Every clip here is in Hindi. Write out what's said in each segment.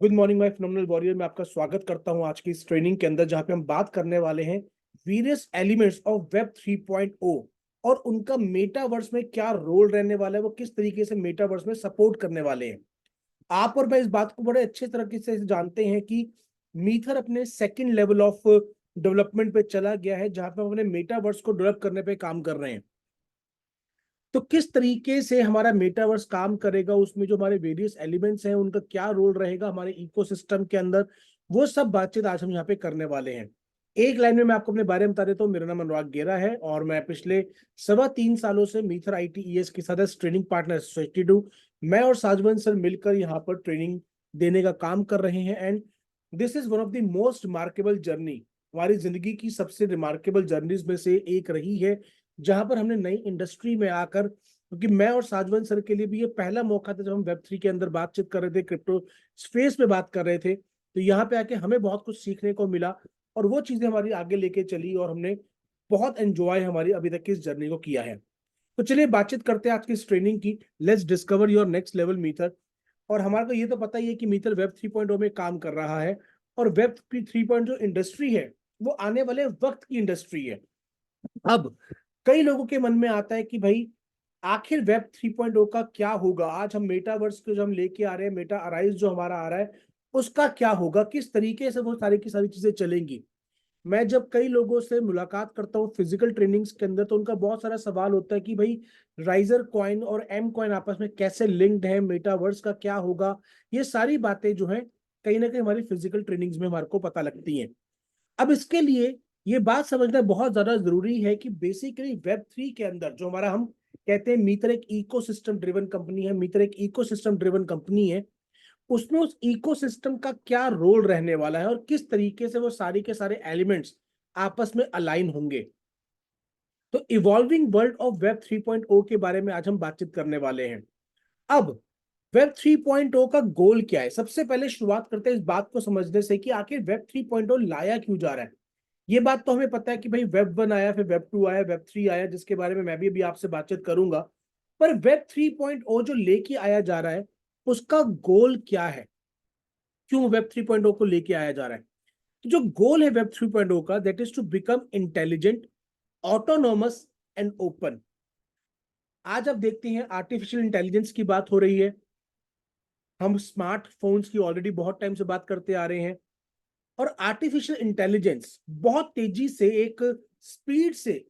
Good morning my phenomenal warrior. मैं आपका स्वागत करता हूं आज की इस ट्रेनिंग के अंदर, जहां पे हम बात करने वाले हैं वेरियस एलिमेंट्स ऑफ वेब 3.0 और उनका मेटावर्स में क्या रोल रहने वाला है, वो किस तरीके से मेटावर्स में सपोर्ट करने वाले हैं। आप और मैं इस बात को बड़े अच्छे तरीके से जानते हैं कि मीथर अपने सेकंड लेवल ऑफ डेवलपमेंट पे चला गया है, जहां पे हम अपने मेटावर्स को डेवलप करने पे काम कर रहे हैं। तो किस तरीके से हमारा मेटावर्स काम करेगा, उसमें जो हमारे वेरियस एलिमेंट्स हैं उनका क्या रोल रहेगा हमारे इकोसिस्टम के अंदर, वो सब बातचीत आज हम यहाँ पे करने वाले हैं। एक लाइन में मैं आपको अपने बारे में बता देता हूँ। मेरा नाम अनुराग गेरा है और मैं पिछले 3.25 सालों से मीथर ITES के साथ ट्रेनिंग पार्टनर एसोसिएटेड हूँ। मैं और साजवन सर मिलकर यहाँ पर ट्रेनिंग देने का काम कर रहे हैं and this is one of the most remarkable journey. हमारी जिंदगी की सबसे रिमार्केबल जर्नीज में से एक रही है, जहां पर हमने नई इंडस्ट्री में आकर, क्योंकि मैं और साजवन सर के लिए भी ये पहला मौका था जब हम वेब 3 के अंदर बातचीत कर रहे थे, क्रिप्टो स्पेस में बात कर रहे थे, तो यहाँ पे आके हमें बहुत कुछ सीखने को मिला और वो चीजें हमारी आगे लेके चली और हमने बहुत एंजॉय हमारी अभी तक की इस जर्नी को किया है। तो चलिए बातचीत करते हैं आज की इस ट्रेनिंग की। Let's discover your next level मीथर। और हमारे को ये तो पता ही है कि मीथर वेब 3.0 में काम कर रहा है और वेब 3.0 जो इंडस्ट्री है वो आने वाले वक्त की इंडस्ट्री है। अब कई लोगों के मन में आता है कि भाई आखिर वेब 3.0 का क्या होगा। आज हम मेटावर्स को जो हम लेके आ रहे हैं, मेटा अराइज जो हमारा आ रहा है, उसका क्या होगा, किस तरीके से वो सारी की सारी चीजें चलेंगी। मैं जब कई लोगों से मुलाकात करता हूँ फिजिकल ट्रेनिंग्स के अंदर, तो उनका बहुत सारा सवाल होता है कि भाई राइजर कॉइन और एम कॉइन आपस में कैसे लिंक्ड है, मेटावर्स का क्या होगा। ये सारी बातें जो है कहीं ना कहीं हमारी फिजिकल ट्रेनिंग्स में हमारे को पता लगती हैं। अब इसके लिए ये बात समझना बहुत ज्यादा जरूरी है कि बेसिकली वेब 3 के अंदर जो हमारा, हम कहते हैं मीटर एक इकोसिस्टम ड्रिवन कंपनी है, मीटर एक इकोसिस्टम ड्रिवन कंपनी है, उसमें उस इकोसिस्टम का क्या रोल रहने वाला है और किस तरीके से वो सारी के सारे एलिमेंट्स आपस में अलाइन होंगे। तो इवॉल्विंग वर्ल्ड ऑफ वेब 3.0 के बारे में आज हम बातचीत करने वाले हैं। अब वेब 3.0 का गोल क्या है, सबसे पहले शुरुआत करते हैं इस बात को समझने से कि आखिर वेब 3.0 लाया क्यों जा रहा है। ये बात तो हमें पता है कि भाई वेब 1 आया, फिर वेब 2 आया, वेब 3 आया, जिसके बारे में मैं भी अभी आपसे बातचीत करूंगा। पर वेब 3.0 जो लेके आया जा रहा है, उसका गोल क्या है, क्यों वेब 3.0 को लेके आया जा रहा है। तो जो गोल है वेब 3.0 का, that is to become intelligent, autonomous and open. आज आप देखते हैं आर्टिफिशियल इंटेलिजेंस की बात हो रही है, हम स्मार्टफोन्स की ऑलरेडी बहुत टाइम से बात करते आ रहे हैं और आर्टिफिशियल इंटेलिजेंस बहुत तेजी से एक स्पीड से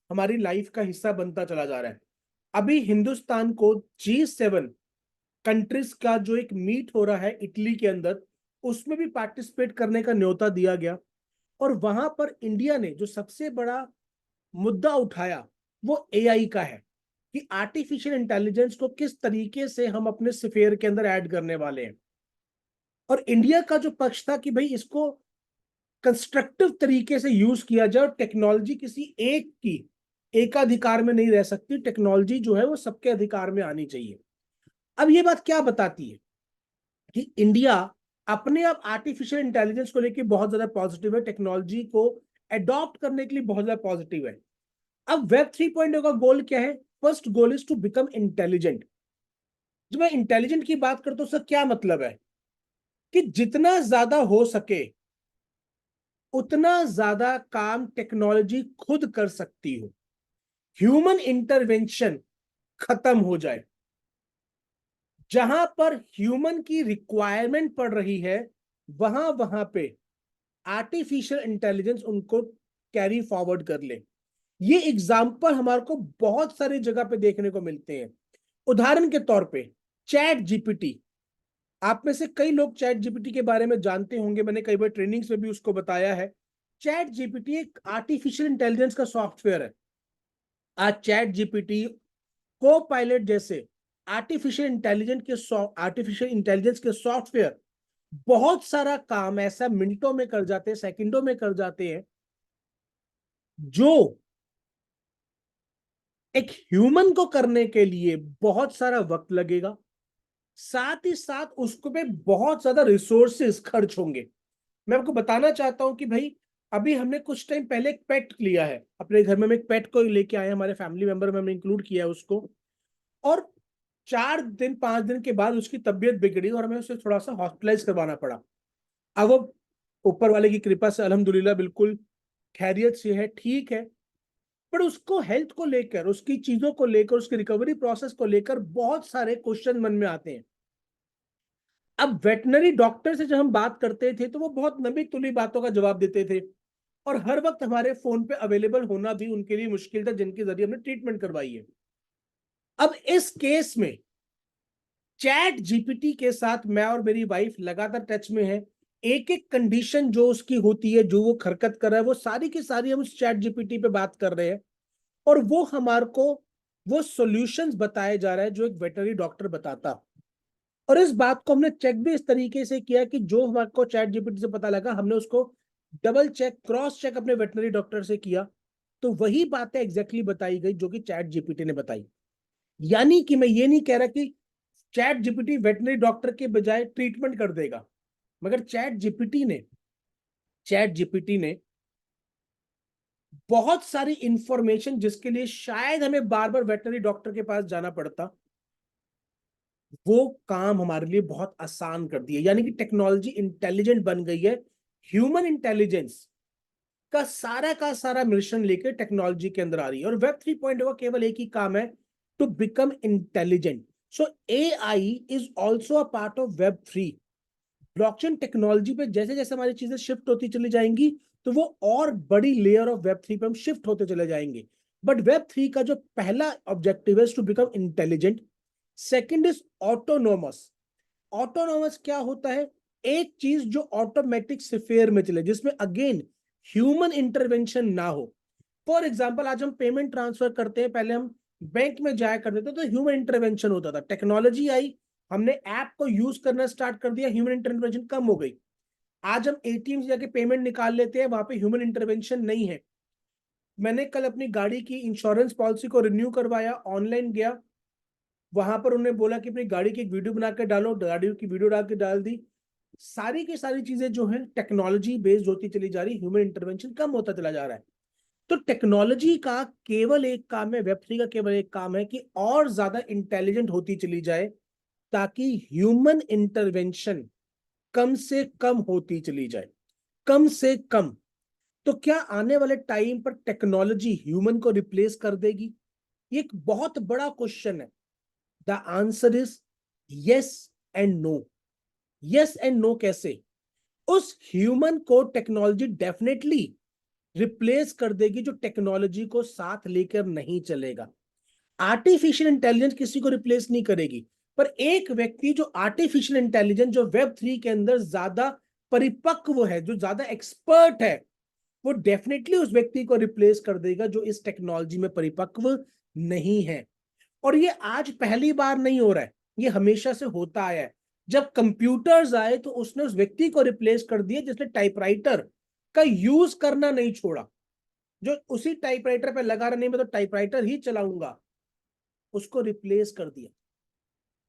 हमारी लाइफ का हिस्सा बनता चला जा रहा है। अभी हिंदुस्तान को G7 कंट्रीज का जो एक मीट हो रहा है इटली के अंदर, उसमें भी पार्टिसिपेट करने का न्योता दिया गया और वहां पर इंडिया ने जो सबसे बड़ा मुद्दा उठाया वो AI का है कि आर्टिफिशियल इंटेलिजेंस को किस तरीके से हम अपने स्फीयर के अंदर ऐड करने वाले हैं। और इंडिया का जो पक्ष था कि भाई इसको कंस्ट्रक्टिव तरीके से यूज किया जाए और टेक्नोलॉजी किसी एक की एकाधिकार में नहीं रह सकती, टेक्नोलॉजी जो है वो सबके अधिकार में आनी चाहिए। अब ये बात क्या बताती है कि इंडिया अपने आप आर्टिफिशियल इंटेलिजेंस को लेकर बहुत ज्यादा पॉजिटिव है, टेक्नोलॉजी को अडॉप्ट करने के लिए बहुत ज्यादा पॉजिटिव है। अब वेब 3.0 का गोल क्या है। First goal is to become intelligent. जब मैं इंटेलिजेंट की बात करता हूं, उसका क्या मतलब है कि जितना ज्यादा हो सके उतना ज्यादा काम टेक्नोलॉजी खुद कर सकती हो, ह्यूमन इंटरवेंशन खत्म हो जाए। जहां पर ह्यूमन की रिक्वायरमेंट पड़ रही है, वहां वहां पे आर्टिफिशियल इंटेलिजेंस उनको कैरी फॉरवर्ड कर ले। ये एग्जाम्पल हमारे को बहुत सारी जगह पे देखने को मिलते हैं। उदाहरण के तौर पे चैट जीपीटी, आप में से कई लोग चैट जीपीटी के बारे में जानते होंगे, मैंने कई बार ट्रेनिंग्स में भी उसको बताया है। चैट जीपीटी एक आर्टिफिशियल इंटेलिजेंस का सॉफ्टवेयर है। आज चैट जीपीटी, को पायलट जैसे आर्टिफिशियल इंटेलिजेंस के सॉफ्टवेयर बहुत सारा काम ऐसा मिनटों में कर जाते हैं, सेकंडों में कर जाते हैं, जो एक ह्यूमन को करने के लिए बहुत सारा वक्त लगेगा, साथ ही साथ उसको पे बहुत ज्यादा रिसोर्सेस खर्च होंगे। मैं आपको बताना चाहता हूं कि भाई अभी हमने कुछ टाइम पहले एक पेट लिया है अपने घर में, हम एक पेट को लेके आए, हमारे फैमिली मेंबर में हमने इंक्लूड किया है उसको। और 4 दिन 5 दिन के बाद उसकी तबीयत बिगड़ी और हमें उसे थोड़ा सा हॉस्पिटलाइज करवाना पड़ा। अब वो ऊपर वाले की कृपा से अल्हम्दुलिल्लाह बिल्कुल खैरियत से है, ठीक है। पर उसको हेल्थ को लेकर, उसकी चीजों को लेकर, उसकी रिकवरी प्रोसेस को लेकर बहुत सारे क्वेश्चन मन में आते हैं। अब वेटनरी डॉक्टर से जब हम बात करते थे तो वो बहुत नबी तुली बातों का जवाब देते थे और हर वक्त हमारे फोन पे अवेलेबल होना भी उनके लिए मुश्किल था, जिनके जरिए हमने ट्रीटमेंट करवाई है। अब इस केस में चैट जीपीटी के साथ मैं और मेरी वाइफ लगातार टच में है। एक एक कंडीशन जो उसकी होती है, जो वो हरकत कर रहा है, वो सारी की सारी हम उस चैट जीपीटी पे बात कर रहे हैं और वो हमारे को वो सॉल्यूशंस बताए जा रहा है जो एक वेटनरी डॉक्टर बताता। और इस बात को हमने चेक भी इस तरीके से किया कि जो हमारे को चैट जीपीटी से पता लगा, हमने उसको डबल चेक, क्रॉस चेक अपने वेटनरी डॉक्टर से किया, तो वही बातें एग्जैक्टली बताई गई जो कि चैट जीपीटी ने बताई। यानी कि मैं ये नहीं कह रहा कि चैट जीपीटी वेटनरी डॉक्टर के बजाय ट्रीटमेंट कर देगा, मगर चैट जीपीटी ने बहुत सारी इंफॉर्मेशन जिसके लिए शायद हमें बार बार वेटनरी डॉक्टर के पास जाना पड़ता, वो काम हमारे लिए बहुत आसान कर दिया। यानी कि टेक्नोलॉजी इंटेलिजेंट बन गई है। ह्यूमन इंटेलिजेंस का सारा मिश्रण लेकर टेक्नोलॉजी के अंदर आ रही है और वेब 3.0 का केवल एक ही काम है, to become intelligent. So AI is also a part of web 3। Blockchain technology पे जैसे जैसे हमारी चीजें शिफ्ट होती चली जाएंगी, तो वो और बड़ी लेयर ऑफ वेब 3 पे हम शिफ्ट होते चले जाएंगे। बट वेब 3 का जो पहला ऑब्जेक्टिव है to become intelligent. Second is autonomous. Autonomous क्या होता है? एक चीज जो ऑटोमेटिक स्फीयर में चले, जिसमें अगेन ह्यूमन इंटरवेंशन ना हो। फॉर एग्जाम्पल, आज हम पेमेंट ट्रांसफर करते हैं, पहले हम बैंक में जाया करते थे तो ह्यूमन इंटरवेंशन होता था। टेक्नोलॉजी आई, हमने ऐप को यूज करना स्टार्ट कर दिया, ह्यूमन इंटरवेंशन कम हो गई। आज हम एटीएम से जाके पेमेंट निकाल लेते हैं, वहां पे ह्यूमन इंटरवेंशन नहीं है। मैंने कल अपनी गाड़ी की इंश्योरेंस पॉलिसी को रिन्यू करवाया, ऑनलाइन गया, वहां पर उन्होंने बोला कि अपनी गाड़ी की एक वीडियो बना के डालो, गाड़ी की वीडियो डाल के डाल दी। सारी की सारी चीजें जो है टेक्नोलॉजी बेस्ड होती चली जा रही, ह्यूमन इंटरवेंशन कम होता चला जा रहा है। तो टेक्नोलॉजी का केवल एक काम है, वेब 3 का केवल एक काम है कि और ज्यादा इंटेलिजेंट होती चली जाए, ताकि ह्यूमन इंटरवेंशन कम से कम होती चली जाए, कम से कम। तो क्या आने वाले टाइम पर टेक्नोलॉजी ह्यूमन को रिप्लेस कर देगी? ये एक बहुत बड़ा क्वेश्चन है। The answer is yes and no. Yes and no कैसे? उस ह्यूमन को टेक्नोलॉजी डेफिनेटली रिप्लेस कर देगी जो टेक्नोलॉजी को साथ लेकर नहीं चलेगा। आर्टिफिशियल इंटेलिजेंस किसी को रिप्लेस नहीं करेगी, पर एक व्यक्ति जो आर्टिफिशियल इंटेलिजेंस, जो वेब 3 के अंदर ज्यादा परिपक्व है, जो ज्यादा एक्सपर्ट है, वो डेफिनेटली उस व्यक्ति को रिप्लेस कर देगा जो इस टेक्नोलॉजी में परिपक्व नहीं है। और ये आज पहली बार नहीं हो रहा है, ये हमेशा से होता आया है। जब कंप्यूटर्स आए तो उसने उस व्यक्ति को रिप्लेस कर दिया जिसने टाइपराइटर का यूज करना नहीं छोड़ा, जो उसी टाइपराइटर पे लगा रहा, नहीं मैं तो टाइपराइटर ही चलाऊंगा, उसको रिप्लेस कर दिया।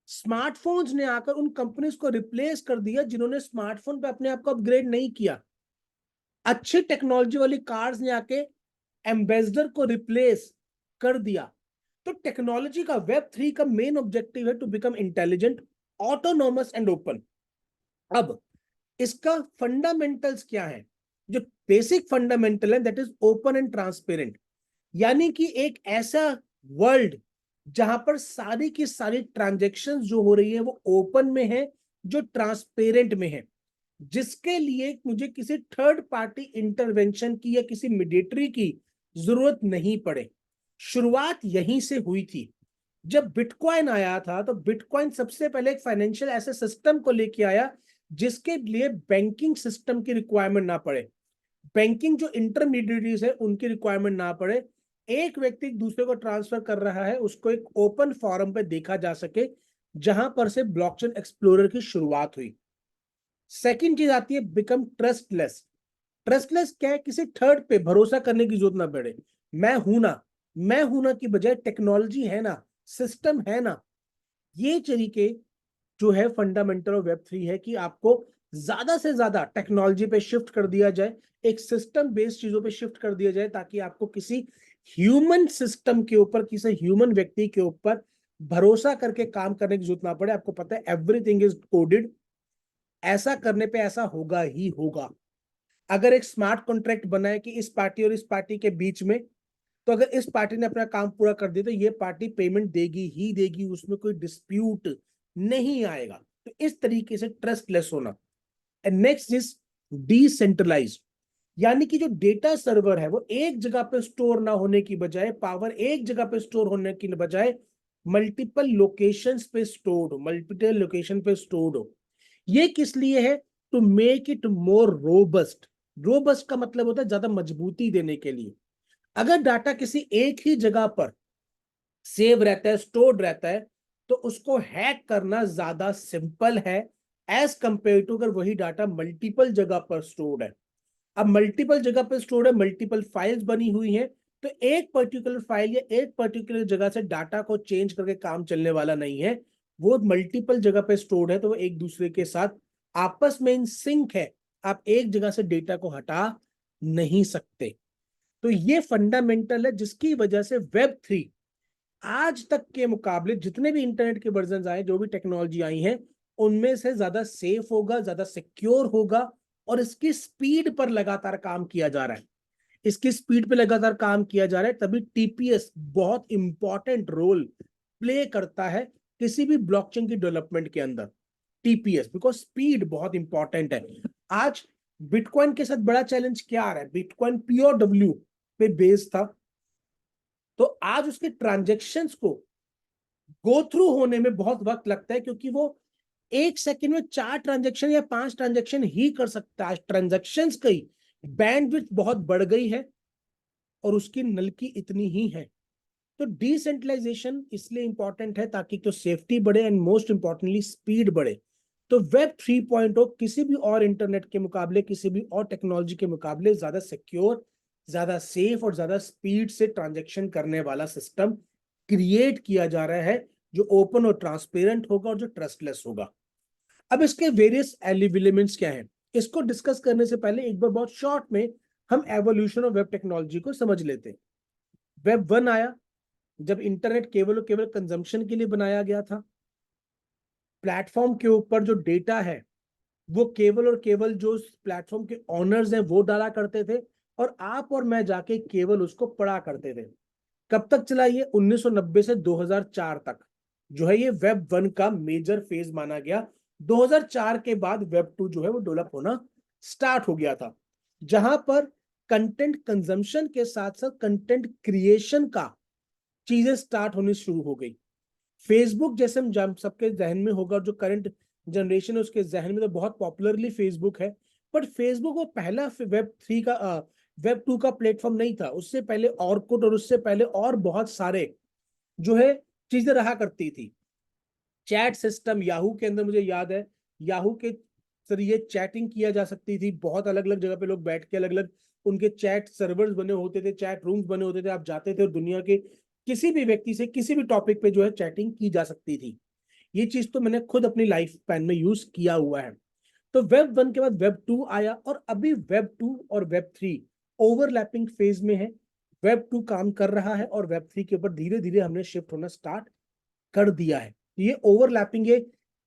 स्मार्टफोन्स ने आकर उन कंपनीज को रिप्लेस कर दिया जिन्होंने स्मार्टफोन पे अपने आप को अपग्रेड नहीं किया। अच्छी टेक्नोलॉजी वाली कार्स ने आके एम्बेसडर को रिप्लेस कर दिया। तो टेक्नोलॉजी का वेब 3 का मेन ऑब्जेक्टिव है to become intelligent, autonomous and open. अब इसका फंडामेंटल्स क्या है? जो बेसिक फंडामेंटल है that is open and transparent. यानी कि एक ऐसा वर्ल्ड जहां पर सारी की सारी ट्रांजेक्शन जो हो रही है वो ओपन में है, जो ट्रांसपेरेंट में है, जिसके लिए मुझे किसी थर्ड पार्टी इंटरवेंशन की या किसी मीडिएटरी की जरूरत नहीं पड़े। शुरुआत यहीं से हुई थी। जब बिटकॉइन आया था तो बिटकॉइन सबसे पहले एक फाइनेंशियल एसेट सिस्टम को लेके आया जिसके लिए बैंकिंग सिस्टम की रिक्वायरमेंट ना पड़े, बैंकिंग जो इंटरमीडिएटरीज है उनकी रिक्वायरमेंट ना पड़े। एक व्यक्ति दूसरे को ट्रांसफर कर रहा है, उसको एक ओपन फॉरम पे देखा जा सके, जहां पर से ब्लॉकचेन एक्सप्लोरर की शुरुआत हुई। सेकंड चीज आती है बिकम ट्रस्टलेस। ट्रस्टलेस क्या है? किसी थर्ड पे भरोसा करने की जरूरत ना पड़े। मैं हूं ना की बजाय टेक्नोलॉजी है ना, सिस्टम है ना। ये तरीके जो है फंडामेंटल ऑफ वेब 3 है कि आपको ज्यादा से ज्यादा टेक्नोलॉजी पे शिफ्ट कर दिया जाए, एक सिस्टम बेस्ड चीजों पे शिफ्ट कर दिया जाए, ताकि आपको किसी ह्यूमन सिस्टम के ऊपर, किसी ह्यूमन व्यक्ति के ऊपर भरोसा करके काम करने की जरूरत ना पड़े। आपको पता है एवरीथिंग इज कोडेड, ऐसा करने पे ऐसा होगा ही होगा। अगर एक स्मार्ट कॉन्ट्रैक्ट बना है कि इस पार्टी और इस पार्टी के बीच में, तो अगर इस पार्टी ने अपना काम पूरा कर दिया तो ये पार्टी पेमेंट देगी ही देगी, उसमें कोई डिस्प्यूट नहीं आएगा। तो इस तरीके से ट्रस्टलेस होना। एंड नेक्स्ट इज डिसेंट्रलाइज्ड, यानी कि जो डेटा सर्वर है वो एक जगह पे स्टोर ना होने की बजाय, पावर एक जगह पे स्टोर होने की बजाय मल्टीपल लोकेशंस पे स्टोर्ड हो, मल्टीपल लोकेशन पे स्टोर्ड हो। ये किस लिए है? To make it more robust. Robust का मतलब होता है ज्यादा मजबूती देने के लिए। अगर डाटा किसी एक ही जगह पर सेव रहता है, स्टोर्ड रहता है, तो उसको हैक करना ज्यादा सिंपल है एज कंपेयर टू अगर वही डाटा मल्टीपल जगह पर स्टोर्ड है। अब मल्टीपल जगह पर स्टोर्ड है, मल्टीपल फाइल्स बनी हुई हैं, तो एक पर्टिकुलर फाइल या एक पर्टिकुलर जगह से डाटा को चेंज करके काम चलने वाला नहीं है। वो मल्टीपल जगह पे स्टोर्ड है तो वो एक दूसरे के साथ आपस में इन सिंक है। आप एक जगह से डेटा को हटा नहीं सकते। तो ये फंडामेंटल है जिसकी वजह से वेब 3 आज तक के मुकाबले जितने भी इंटरनेट के वर्जन आए, जो भी टेक्नोलॉजी आई है, उनमें से ज्यादा सेफ होगा, ज्यादा सिक्योर होगा। और इसकी स्पीड पर लगातार काम किया जा रहा है। इसकी स्पीड पे लगातार काम किया जा रहा है, तभी टीपीएस बहुत इंपॉर्टेंट रोल प्ले करता है किसी भी ब्लॉकचेन की डेवलपमेंट के अंदर। टीपीएस बिकॉज स्पीड बहुत इंपॉर्टेंट है। आज बिटकॉइन के साथ बड़ा चैलेंज क्या आ रहा है? बिटकॉइन पीओडब्ल्यू पे बेस्ड था, तो आज उसके ट्रांजेक्शन्स को गो थ्रू होने में बहुत वक्त लगता है, क्योंकि वो एक सेकंड में 4 ट्रांजेक्शन या 5 ट्रांजेक्शन ही कर सकता है। ट्रांजेक्शन की बैंडविड्थ बहुत बढ़ गई है और उसकी नलकी इतनी ही है। तो डिसेंट्रलाइजेशन इसलिए इंपॉर्टेंट है ताकि तो सेफ्टी बढ़े एंड मोस्ट इंपॉर्टेंटली स्पीड बढ़े। तो वेब 3.0 किसी भी और इंटरनेट के मुकाबले, किसी भी और टेक्नोलॉजी के मुकाबले ज्यादा सिक्योर, ज्यादा सेफ और ज्यादा स्पीड से ट्रांजेक्शन करने वाला सिस्टम क्रिएट किया जा रहा है, जो ओपन और ट्रांसपेरेंट होगा और जो ट्रस्टलेस होगा। अब इसके वेरियस एलिमेंट्स क्या हैं, इसको डिस्कस करने से पहले एक बार बहुत शॉर्ट में हम एवोल्यूशन ऑफ वेब टेक्नोलॉजी को समझ लेते हैं। वेब 1 आया जब इंटरनेट केवल और केवल कंजम्पशन के लिए बनाया गया था। प्लेटफॉर्म के ऊपर जो डेटा है वो केवल और केवल जो प्लेटफॉर्म के ओनर्स हैं वो डाला करते थे, और आप और मैं जाके केवल उसको पढ़ा करते थे। कब तक चला ये? 1990 से 2004 तक जो है ये वेब 1 का मेजर फेज माना गया। 2004 के बाद वेब 2 जो है वो डेवलप होना स्टार्ट हो गया था, जहां पर कंटेंट कंजम्पशन के साथ साथ कंटेंट क्रिएशन का चीजें स्टार्ट होनी शुरू हो गई। फेसबुक जैसे हम सबके जहन में होगा, जो करंट जनरेशन है उसके जहन में तो बहुत पॉपुलरली फेसबुक है। बट फेसबुक वो पहला वेब 2 का प्लेटफॉर्म नहीं था। उससे पहले ऑर्कुट और उससे पहले और बहुत सारे जो है चीजें रहा करती थी। चैट सिस्टम याहू के अंदर मुझे याद है, याहू के जरिए चैटिंग किया जा सकती थी। बहुत अलग अलग जगह पे लोग बैठ के अलग अलग उनके चैट सर्वर्स बने होते थे, चैट रूम्स बने होते थे। आप जाते थे और दुनिया के किसी भी व्यक्ति से किसी भी टॉपिक पे जो है चैटिंग की जा सकती थी। ये चीज तो मैंने खुद अपनी लाइफ स्पैन में यूज किया हुआ है। तो वेब 1 के बाद वेब 2 आया, और अभी वेब 2 और वेब 3 ओवरलैपिंग फेज में है। वेब 2 काम कर रहा है और वेब 3 के ऊपर धीरे धीरे हमने शिफ्ट होना स्टार्ट कर दिया है। ये ओवरलैपिंग, ये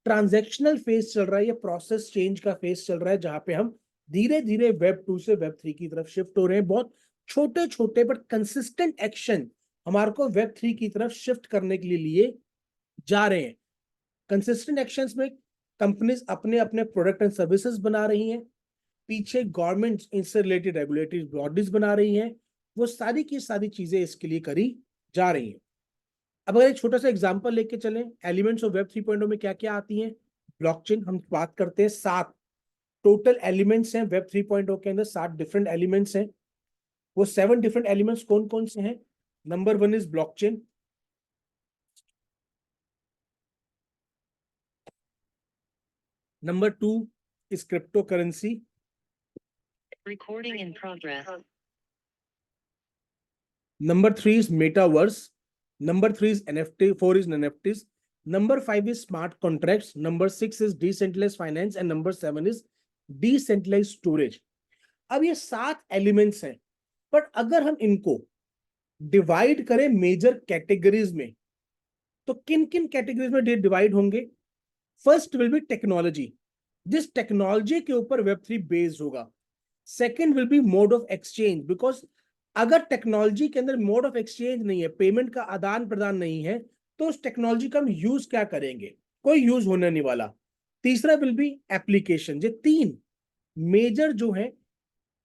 ट्रांजैक्शनल फेज चल रहा है, ये प्रोसेस चेंज का फेज चल रहा है, जहां पे हम धीरे धीरे वेब 2 से वेब 3 की तरफ शिफ्ट हो रहे हैं। बहुत छोटे छोटे बट कंसिस्टेंट एक्शन हमारे को वेब 3 की तरफ शिफ्ट करने के लिए जा रहे हैं। कंसिस्टेंट एक्शंस में कंपनीज अपने अपने प्रोडक्ट एंड सर्विसेज बना रही हैं, पीछे गवर्नमेंट इनसे रिलेटेड रेगुलेटरी बॉडीज बना रही हैं। वो सारी की सारी चीजें इसके लिए करी जा रही हैं। अब अगर एक छोटा सा एग्जांपल लेके चलें, एलिमेंट्स ऑफ वेब 3.0 में क्या क्या आती हैं? ब्लॉकचेन हम बात करते हैं, 7 टोटल एलिमेंट्स हैं वेब 3.0 के अंदर, 7 डिफरेंट एलिमेंट्स हैं। वो 7 डिफरेंट एलिमेंट्स कौन कौन से हैं? Number 1 is blockchain. Number 2 is crypto currency. Recording in progress. Number 3 is metaverse. Number 3 is NFT. 4 is NFTs. Number 5 is smart contracts. Number 6 is decentralized finance. And number 7 is decentralized storage. अब ये 7 एलिमेंट्स हैं, बट अगर हम इनको डिवाइड करें मेजर कैटेगरीज में, तो किन किन कैटेगरीज में डिवाइड होंगे? फर्स्ट विल बी टेक्नोलॉजी, जिस टेक्नोलॉजी के ऊपर वेब थ्री बेस्ड होगा। Second will be mode of exchange, because अगर टेक्नोलॉजी के अंदर मोड ऑफ एक्सचेंज नहीं है, पेमेंट का आदान प्रदान नहीं है, तो उस टेक्नोलॉजी का हम यूज क्या करेंगे? कोई यूज होने नहीं वाला। तीसरा विल बी एप्लीकेशन। ये तीन मेजर जो है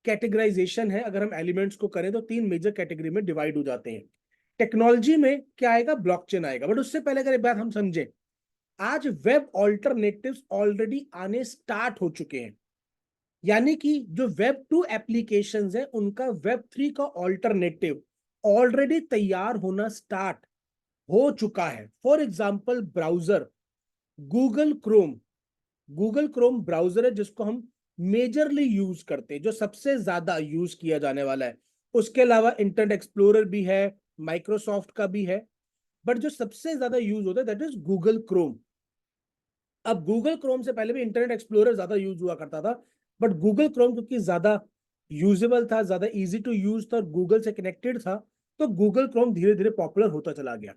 कैटेगराइजेशन है, अगर हम एलिमेंट्स को करें तो तीन मेजर कैटेगरी में डिवाइड हो जाते हैं। टेक्नोलॉजी में क्या आएगा? ब्लॉकचेन आएगा। बट उससे पहले अगर एक बात हम समझें, आज वेब ऑल्टरनेटिव्स ऑलरेडी आने स्टार्ट हो चुके हैं, यानी कि जो वेब 2 एप्लीकेशंस है उनका वेब 3 का ऑल्टरनेटिव ऑलरेडी तैयार होना स्टार्ट हो चुका है। For example browser, Google Chrome. Google Chrome browser है जिसको हम मेजरली यूज करते हैं, जो सबसे ज्यादा यूज किया जाने वाला है। उसके अलावा इंटरनेट एक्सप्लोरर भी है, माइक्रोसॉफ्ट का भी है, बट जो सबसे ज्यादा यूज होता है दैट इज गूगल क्रोम। अब गूगल क्रोम से पहले भी इंटरनेट एक्सप्लोरर ज्यादा यूज हुआ करता था, बट गूगल क्रोम क्योंकि ज्यादा यूजेबल था, ज्यादा इजी टू यूज था, गूगल से कनेक्टेड था, तो गूगल क्रोम धीरे धीरे पॉपुलर होता चला गया।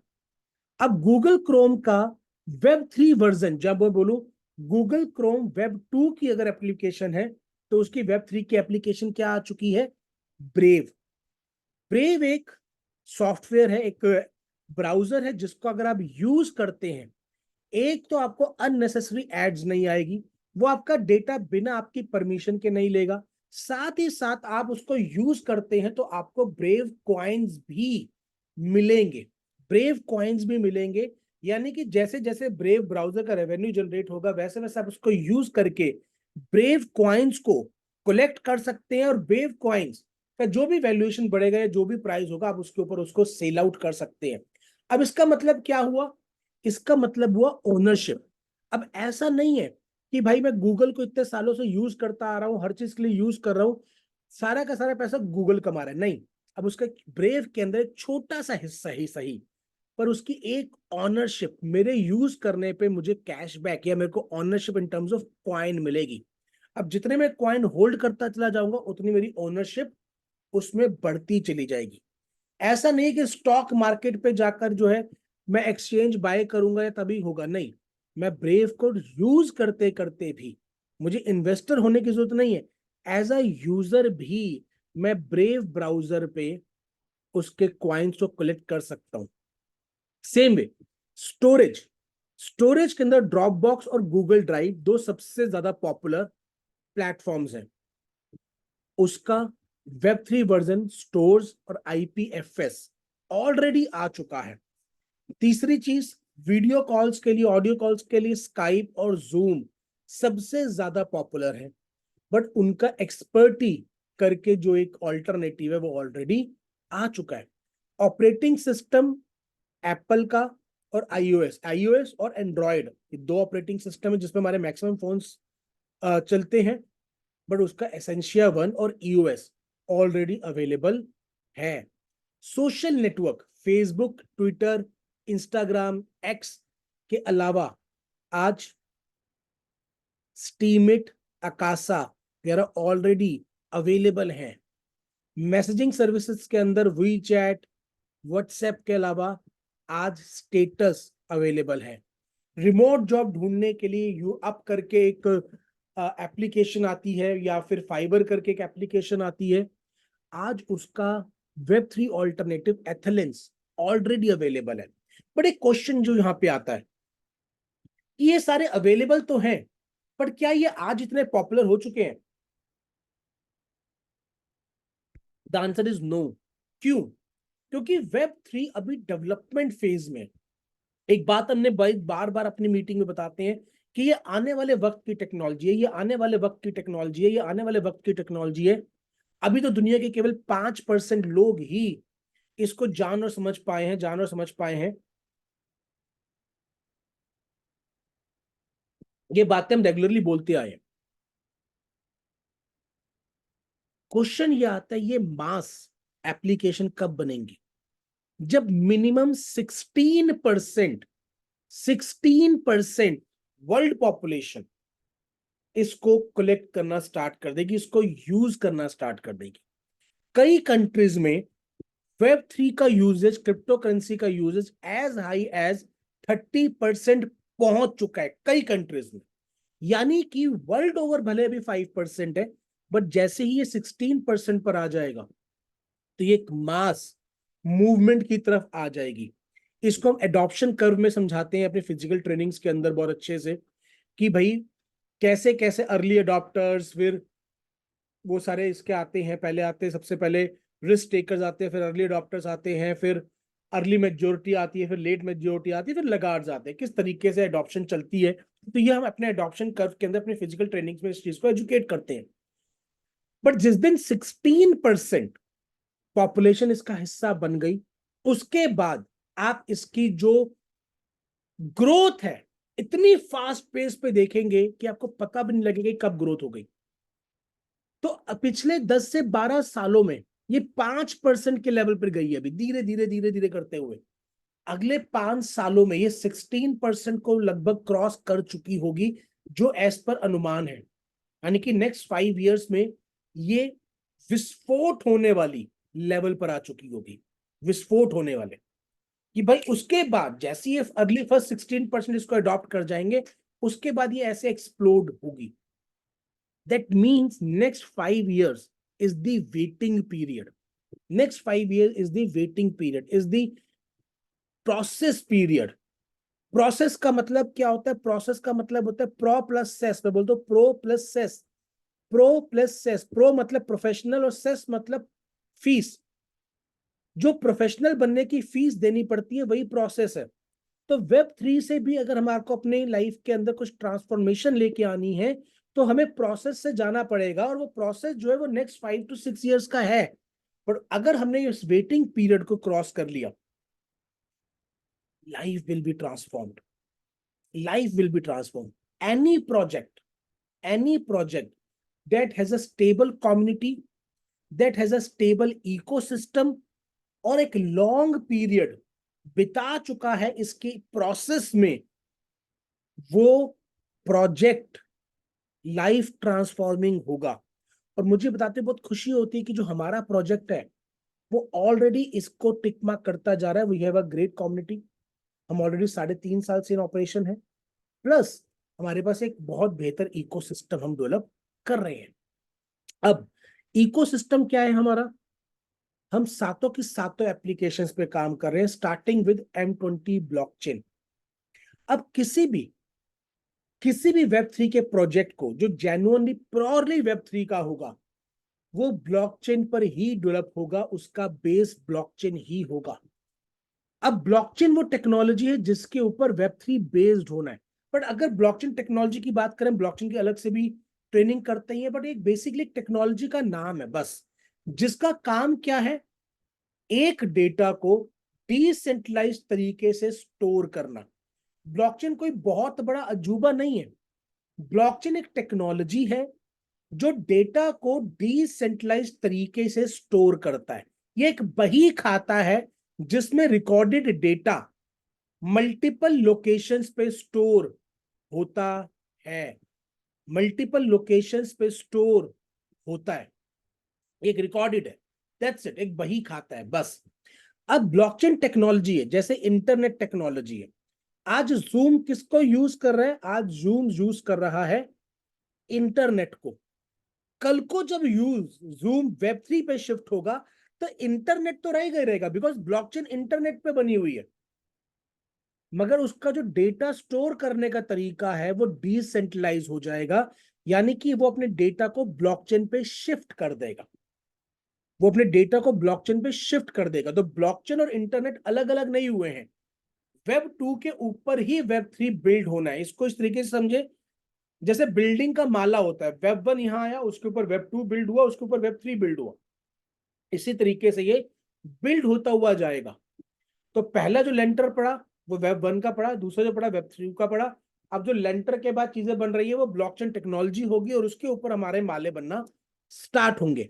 अब गूगल क्रोम का वेब 3 वर्जन, जब मैं बोलूं गूगल क्रोम वेब 2 की अगर एप्लीकेशन है, तो उसकी वेब 3 की एप्लीकेशन क्या आ चुकी है? ब्रेव। ब्रेव एक सॉफ्टवेयर है, एक ब्राउजर है, जिसको अगर आप यूज करते हैं, एक तो आपको अननेसेसरी एड्स नहीं आएगी, वो आपका डेटा बिना आपकी परमिशन के नहीं लेगा, साथ ही साथ आप उसको यूज करते हैं तो आपको ब्रेव कॉइन्स भी मिलेंगे। ब्रेव कॉइन्स भी मिलेंगे, यानी कि जैसे जैसे ब्रेव ब्राउजर का रेवेन्यू जनरेट होगा, वैसे वैसे आप उसको यूज करके ब्रेव कॉइन्स को कलेक्ट कर सकते हैं, और ब्रेव कॉइन्स का जो भी वैल्यूएशन बढ़ेगा या जो भी प्राइस होगा, आप उसके ऊपर उसको सेल आउट कर सकते हैं। अब इसका मतलब क्या हुआ? इसका मतलब हुआ ओनरशिप। अब ऐसा नहीं है कि भाई मैं गूगल को इतने सालों से यूज करता आ रहा हूं, हर चीज के लिए यूज कर रहा हूं, सारा का सारा पैसा गूगल कमा रहा है, नहीं। अब उसका ब्रेव के अंदर एक छोटा सा हिस्सा ही सही, पर उसकी एक ऑनरशिप, मेरे यूज करने पे मुझे कैशबैक या मेरे को ownership in terms of coin मिलेगी। अब जितने मैं कॉइन होल्ड करता चला जाऊंगा, उतनी मेरी ओनरशिप उसमें बढ़ती चली जाएगी। ऐसा नहीं कि स्टॉक मार्केट पे जाकर जो है मैं एक्सचेंज बाय करूंगा या तभी होगा, नहीं। मैं ब्रेव को यूज करते करते भी, मुझे इन्वेस्टर होने की जरूरत नहीं है, एज अ यूजर भी मैं ब्रेव ब्राउजर पे उसके क्वाइंस को कलेक्ट कर सकता हूं। सेम वे स्टोरेज, स्टोरेज के अंदर ड्रॉप बॉक्स और गूगल ड्राइव दो सबसे ज्यादा पॉपुलर प्लेटफॉर्म्स हैं। उसका वेब 3 वर्जन स्टोर्स और आईपीएफएस ऑलरेडी आ चुका है। तीसरी चीज, वीडियो कॉल्स के लिए, ऑडियो कॉल्स के लिए स्काइप और जूम सबसे ज्यादा पॉपुलर है, बट उनका एक्सपर्टी करके जो एक ऑल्टरनेटिव है वो ऑलरेडी आ चुका है। ऑपरेटिंग सिस्टम एप्पल का और आईओएस, आईओएस और एंड्रॉयड, ये दो ऑपरेटिंग सिस्टम है जिसमें हमारे मैक्सिमम फोन्स चलते हैं, बट उसका एसेंशिया 1 और ईओएस ऑलरेडी अवेलेबल है। Social network, Facebook, Twitter, Instagram, x के अलावा आज स्टीमिट, अकासा वगैरह ऑलरेडी अवेलेबल हैं। मैसेजिंग सर्विसेज के अंदर वी चैट, व्हाट्सएप के अलावा आज स्टेटस अवेलेबल है। रिमोट जॉब ढूंढने के लिए यू अप करके एक एप्लीकेशन आती है, या फिर फाइबर करके एक एप्लीकेशन आती है, आज उसका वेब 3 ऑल्टरनेटिव एथलेंस ऑलरेडी अवेलेबल है। बट एक क्वेश्चन जो यहां पे आता है कि ये सारे अवेलेबल तो हैं, पर क्या ये आज इतने पॉपुलर हो चुके हैं? The answer is no. क्यों? क्योंकि वेब 3 अभी डेवलपमेंट फेज में। एक बात हमने बार बार अपनी मीटिंग में बताते हैं कि ये आने वाले वक्त की टेक्नोलॉजी है, ये आने वाले वक्त की टेक्नोलॉजी है, ये आने वाले वक्त की टेक्नोलॉजी है। अभी तो दुनिया के केवल 5% लोग ही इसको जान और समझ पाए हैं, जान और समझ पाए हैं। ये बातें हम रेगुलरली बोलते आए हैं। क्वेश्चन ये आता है, ये मास एप्लीकेशन कब बनेंगी? जब मिनिमम 16% वर्ल्ड पॉपुलेशन इसको कलेक्ट करना स्टार्ट कर देगी, इसको यूज करना स्टार्ट कर देगी। कई कंट्रीज में वेब 3 का यूजेज, क्रिप्टो करेंसी का यूजेज एज हाई एज 30% पहुंच चुका है कई कंट्रीज में। यानी कि वर्ल्ड ओवर भले अभी 5% है, बट जैसे ही ये 16% पर आ जाएगा तो ये एक मास मूवमेंट की तरफ आ जाएगी। इसको हम एडॉप्शन कर्व में समझाते हैं अपने फिजिकल ट्रेनिंग्स के अंदर बहुत अच्छे से, कि भाई कैसे कैसे अर्ली अडॉप्टर्स, फिर वो सारे इसके आते हैं, पहले आते हैं सबसे पहले रिस्क टेकर्स आते हैं, फिर अर्ली अडॉप्टर्स आते हैं, फिर अर्ली मेजोरिटी आती है, फिर लेट मेजोरिटी आती है, फिर लगार्ड्स आते हैं, किस तरीके से अडॉप्शन चलती है। तो ये हम अपने अडॉप्शन कर्व के अंदर अपने फिजिकल ट्रेनिंग्स में इस चीज को एजुकेट करते हैं। बट जिस दिन 16% पॉपुलेशन इसका हिस्सा बन गई, उसके बाद आप इसकी जो ग्रोथ है इतनी फास्ट पेस पे देखेंगे कि आपको पता भी नहीं लगेगा कि कब ग्रोथ हो गई। तो पिछले 10 से 12 सालों में ये 5% के लेवल पर गई है, अभी धीरे धीरे धीरे धीरे करते हुए अगले 5 सालों में ये 16% को लगभग क्रॉस कर चुकी होगी, जो एज पर अनुमान है। यानी कि नेक्स्ट 5 इयर्स में ये विस्फोट होने वाली लेवल पर आ चुकी होगी, विस्फोट होने वाले, कि भाई उसके बाद जैसे ये अर्ली फर्स्ट 16% इसको अडॉप्ट कर जाएंगे, उसके बाद ये ऐसे एक्सप्लोड होगी। That means next 5 years is the waiting period. Next 5 years is the waiting period, is the process period. Process का मतलब क्या होता है? प्रोसेस का मतलब होता है प्रो प्लस सेस। मैं बोलता हूं pro plus cess, pro plus cess. Pro मतलब प्रोफेशनल और सेस मतलब फीस। जो प्रोफेशनल बनने की फीस देनी पड़ती है वही प्रोसेस है। तो वेब 3 से भी अगर हमारे को अपने लाइफ के अंदर कुछ ट्रांसफॉर्मेशन लेके आनी है तो हमें प्रोसेस से जाना पड़ेगा, और वो प्रोसेस जो है वो नेक्स्ट 5 to 6 years का है। पर अगर हमने इस वेटिंग पीरियड को क्रॉस कर लिया, life will be transformed, life will be transformed. any project that has a stable community, that has a stable ecosystem और एक लॉन्ग पीरियड बिता चुका है इसकी प्रोसेस में, वो प्रोजेक्ट लाइफ ट्रांसफॉर्मिंग होगा। और मुझे बताते बहुत खुशी होती है कि जो हमारा प्रोजेक्ट है वो ऑलरेडी इसको टिक मार्क करता जा रहा है। We have a great community. हम ऑलरेडी 3.5 साल से इन ऑपरेशन है, प्लस हमारे पास एक बहुत बेहतर इकोसिस्टम हम डेवलप कर रहे हैं। अब इकोसिस्टम क्या है हमारा? हम सातों की सातों एप्लीकेशंस पे काम कर रहे हैं, स्टार्टिंग विद M20 ब्लॉकचेन। अब किसी भी वेब 3 के प्रोजेक्ट को जो जेन्युइनली प्योरली वेब 3 का होगा, वो ब्लॉकचेन पर ही डेवलप होगा, उसका बेस ब्लॉकचेन ही होगा। अब ब्लॉकचेन वो टेक्नोलॉजी है जिसके ऊपर वेब 3 बेस्ड होना है। बट अगर ब्लॉकचेन टेक्नोलॉजी की बात करें, ब्लॉकचेन की अलग से भी ट्रेनिंग करते ही है, बट एक बेसिकली टेक्नोलॉजी का नाम है बस, जिसका काम क्या है? एक डेटा को डिसेंट्रलाइज तरीके से स्टोर करना। ब्लॉकचेन कोई बहुत बड़ा अजूबा नहीं है। ब्लॉकचेन एक टेक्नोलॉजी है जो डेटा को डिसेंट्रलाइज तरीके से स्टोर करता है। ये एक बही खाता है जिसमें रिकॉर्डेड डेटा मल्टीपल लोकेशंस पे स्टोर होता है, मल्टीपल लोकेशंस पे स्टोर होता है, एक रिकॉर्डेड है, दैट्स इट, एक बही खाता है बस। अब ब्लॉकचेन टेक्नोलॉजी है जैसे इंटरनेट टेक्नोलॉजी है। आज जूम किसको यूज कर रहा है? आज जूम यूज कर रहा है इंटरनेट को। कल को जब यूज जूम वेब 3 पे शिफ्ट होगा तो इंटरनेट तो रहेगा ही रहेगा, बिकॉज ब्लॉकचेन इंटरनेट पे बनी हुई है, मगर उसका जो डेटा स्टोर करने का तरीका है वो डिसेंट्रलाइज हो जाएगा। यानी कि वो अपने डेटा को ब्लॉकचेन पे शिफ्ट कर देगा, वो अपने डेटा को ब्लॉकचेन पे शिफ्ट कर देगा। तो ब्लॉकचेन और इंटरनेट अलग अलग नहीं हुए हैं, वेब 2 के ऊपर ही वेब 3 बिल्ड होना है। इसको इस तरीके से समझे जैसे बिल्डिंग का माला होता है, वेब 1 यहां आया, उसके ऊपर वेब 2 बिल्ड हुआ, उसके ऊपर वेब 3 बिल्ड हुआ, इसी तरीके से ये बिल्ड होता हुआ जाएगा। तो पहला जो लेंटर पड़ा वो वेब 1 का पड़ा, दूसरा जो पड़ा वेब 3 का पड़ा। अब जो लेंटर के बाद चीजें बन रही है वो ब्लॉकचेन टेक्नोलॉजी होगी, और उसके ऊपर हमारे माले बनना स्टार्ट होंगे।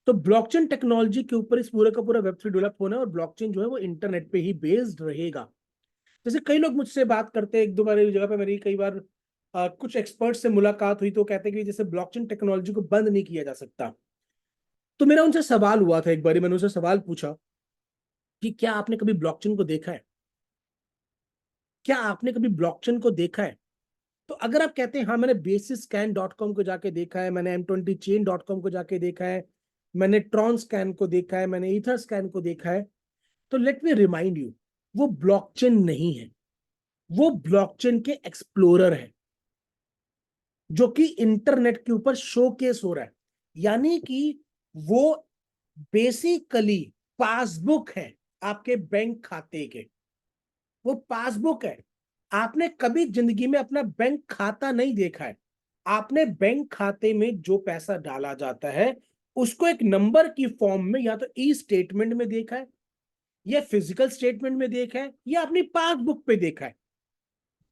तो ब्लॉकचेन टेक्नोलॉजी के ऊपर इस पूरे का पूरा वेब 3 डेवलप होना है, और ब्लॉकचेन जो है वो इंटरनेट पे ही बेस्ड रहेगा। जैसे कई लोग मुझसे बात करते हैं, एक दो बार जगह पे मेरी कई बार कुछ एक्सपर्ट से मुलाकात हुई तो कहते हैं कि जैसे ब्लॉकचेन टेक्नोलॉजी को बंद नहीं किया जा सकता। तो मेरा उनसे सवाल हुआ था, एक बार मैंने उनसे सवाल पूछा कि क्या आपने कभी ब्लॉकचेन को देखा है? क्या आपने कभी ब्लॉकचेन को देखा है? तो अगर आप कहते हैं हाँ मैंने basisscan.com को जाके देखा है, मैंने m20chain.com को जाके देखा है, मैंने ट्रॉन स्कैन को देखा है, मैंने ईथर स्कैन को देखा है, तो लेट मी रिमाइंड यू, वो ब्लॉकचेन नहीं है, वो ब्लॉकचेन के एक्सप्लोरर है जो कि इंटरनेट के ऊपर शोकेस हो रहा है। यानी कि वो बेसिकली पासबुक है आपके बैंक खाते के, वो पासबुक है। आपने कभी जिंदगी में अपना बैंक खाता नहीं देखा है। आपने बैंक खाते में जो पैसा डाला जाता है उसको एक नंबर की फॉर्म में या तो ई स्टेटमेंट में देखा है, या फिजिकल स्टेटमेंट में देखा है, या अपनी पासबुक पे देखा है।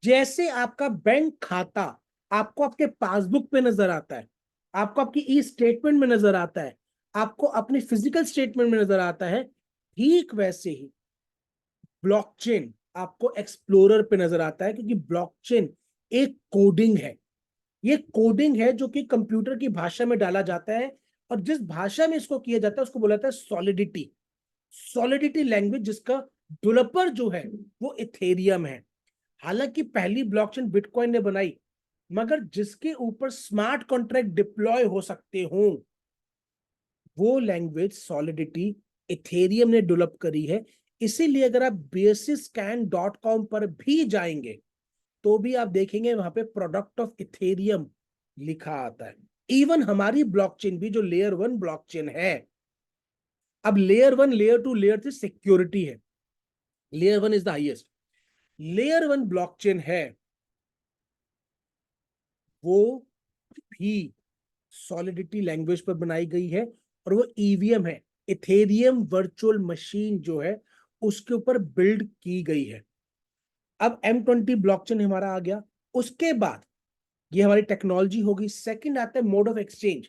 जैसे आपका बैंक खाता आपको आपके पासबुक पे नजर आता है, आपको आपकी ई स्टेटमेंट में नजर आता है, आपको अपनी फिजिकल स्टेटमेंट में नजर आता है, ठीक वैसे ही ब्लॉकचेन आपको एक्सप्लोरर पे नजर आता है, क्योंकि ब्लॉकचेन एक कोडिंग है। ये कोडिंग है जो कि कंप्यूटर की भाषा में डाला जाता है, और जिस भाषा में इसको किया जाता है उसको बोला जाता है सॉलिडिटी। सॉलिडिटी लैंग्वेज, जिसका डेवलपर जो है वो इथेरियम है। हालांकि पहली ब्लॉकचेन बिटकॉइन ने बनाई, मगर जिसके ऊपर स्मार्ट कॉन्ट्रैक्ट डिप्लॉय हो सकते हो वो लैंग्वेज सॉलिडिटी इथेरियम ने डेवलप करी है। इसीलिए अगर आप basisscan.com पर भी जाएंगे तो भी आप देखेंगे वहां पे प्रोडक्ट ऑफ इथेरियम लिखा आता है। इवन हमारी ब्लॉकचेन भी जो लेयर 1 ब्लॉकचेन है, अब लेयर 1 लेयर 2 लेयर 3 सिक्योरिटी है, layer 1 is the highest. Layer 1 blockchain है वो भी सॉलिडिटी लैंग्वेज पर बनाई गई है, और वो ईवीएम है, इथेरियम वर्चुअल मशीन जो है उसके ऊपर बिल्ड की गई है। अब M20 ब्लॉकचेन हमारा आ गया, उसके बाद ये हमारी टेक्नोलॉजी होगी। सेकंड आता है मोड ऑफ एक्सचेंज।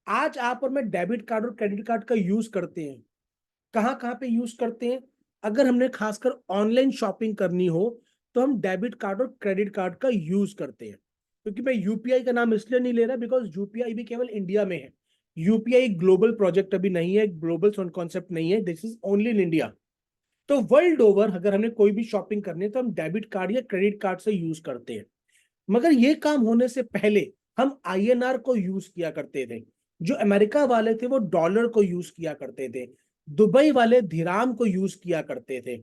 आज आप और मैं डेबिट कार्ड और क्रेडिट कार्ड का यूज करते हैं। कहां कहां पे यूज करते हैं? अगर हमने खासकर ऑनलाइन शॉपिंग करनी हो तो हम डेबिट कार्ड और क्रेडिट कार्ड का यूज करते हैं। क्योंकि मैं यूपीआई का नाम इसलिए नहीं ले रहा बिकॉज यूपीआई भी केवल इंडिया में है। यूपीआई ग्लोबल प्रोजेक्ट अभी नहीं है, ग्लोबल कॉन्सेप्ट नहीं है, this is only in India. तो वर्ल्ड ओवर अगर हमें कोई भी शॉपिंग करनी है तो हम डेबिट कार्ड या क्रेडिट कार्ड से यूज करते हैं। मगर ये काम होने से पहले हम आईएनआर को यूज किया करते थे। जो अमेरिका वाले थे वो डॉलर को यूज किया करते थे, दुबई वाले दिराम को यूज किया करते थे।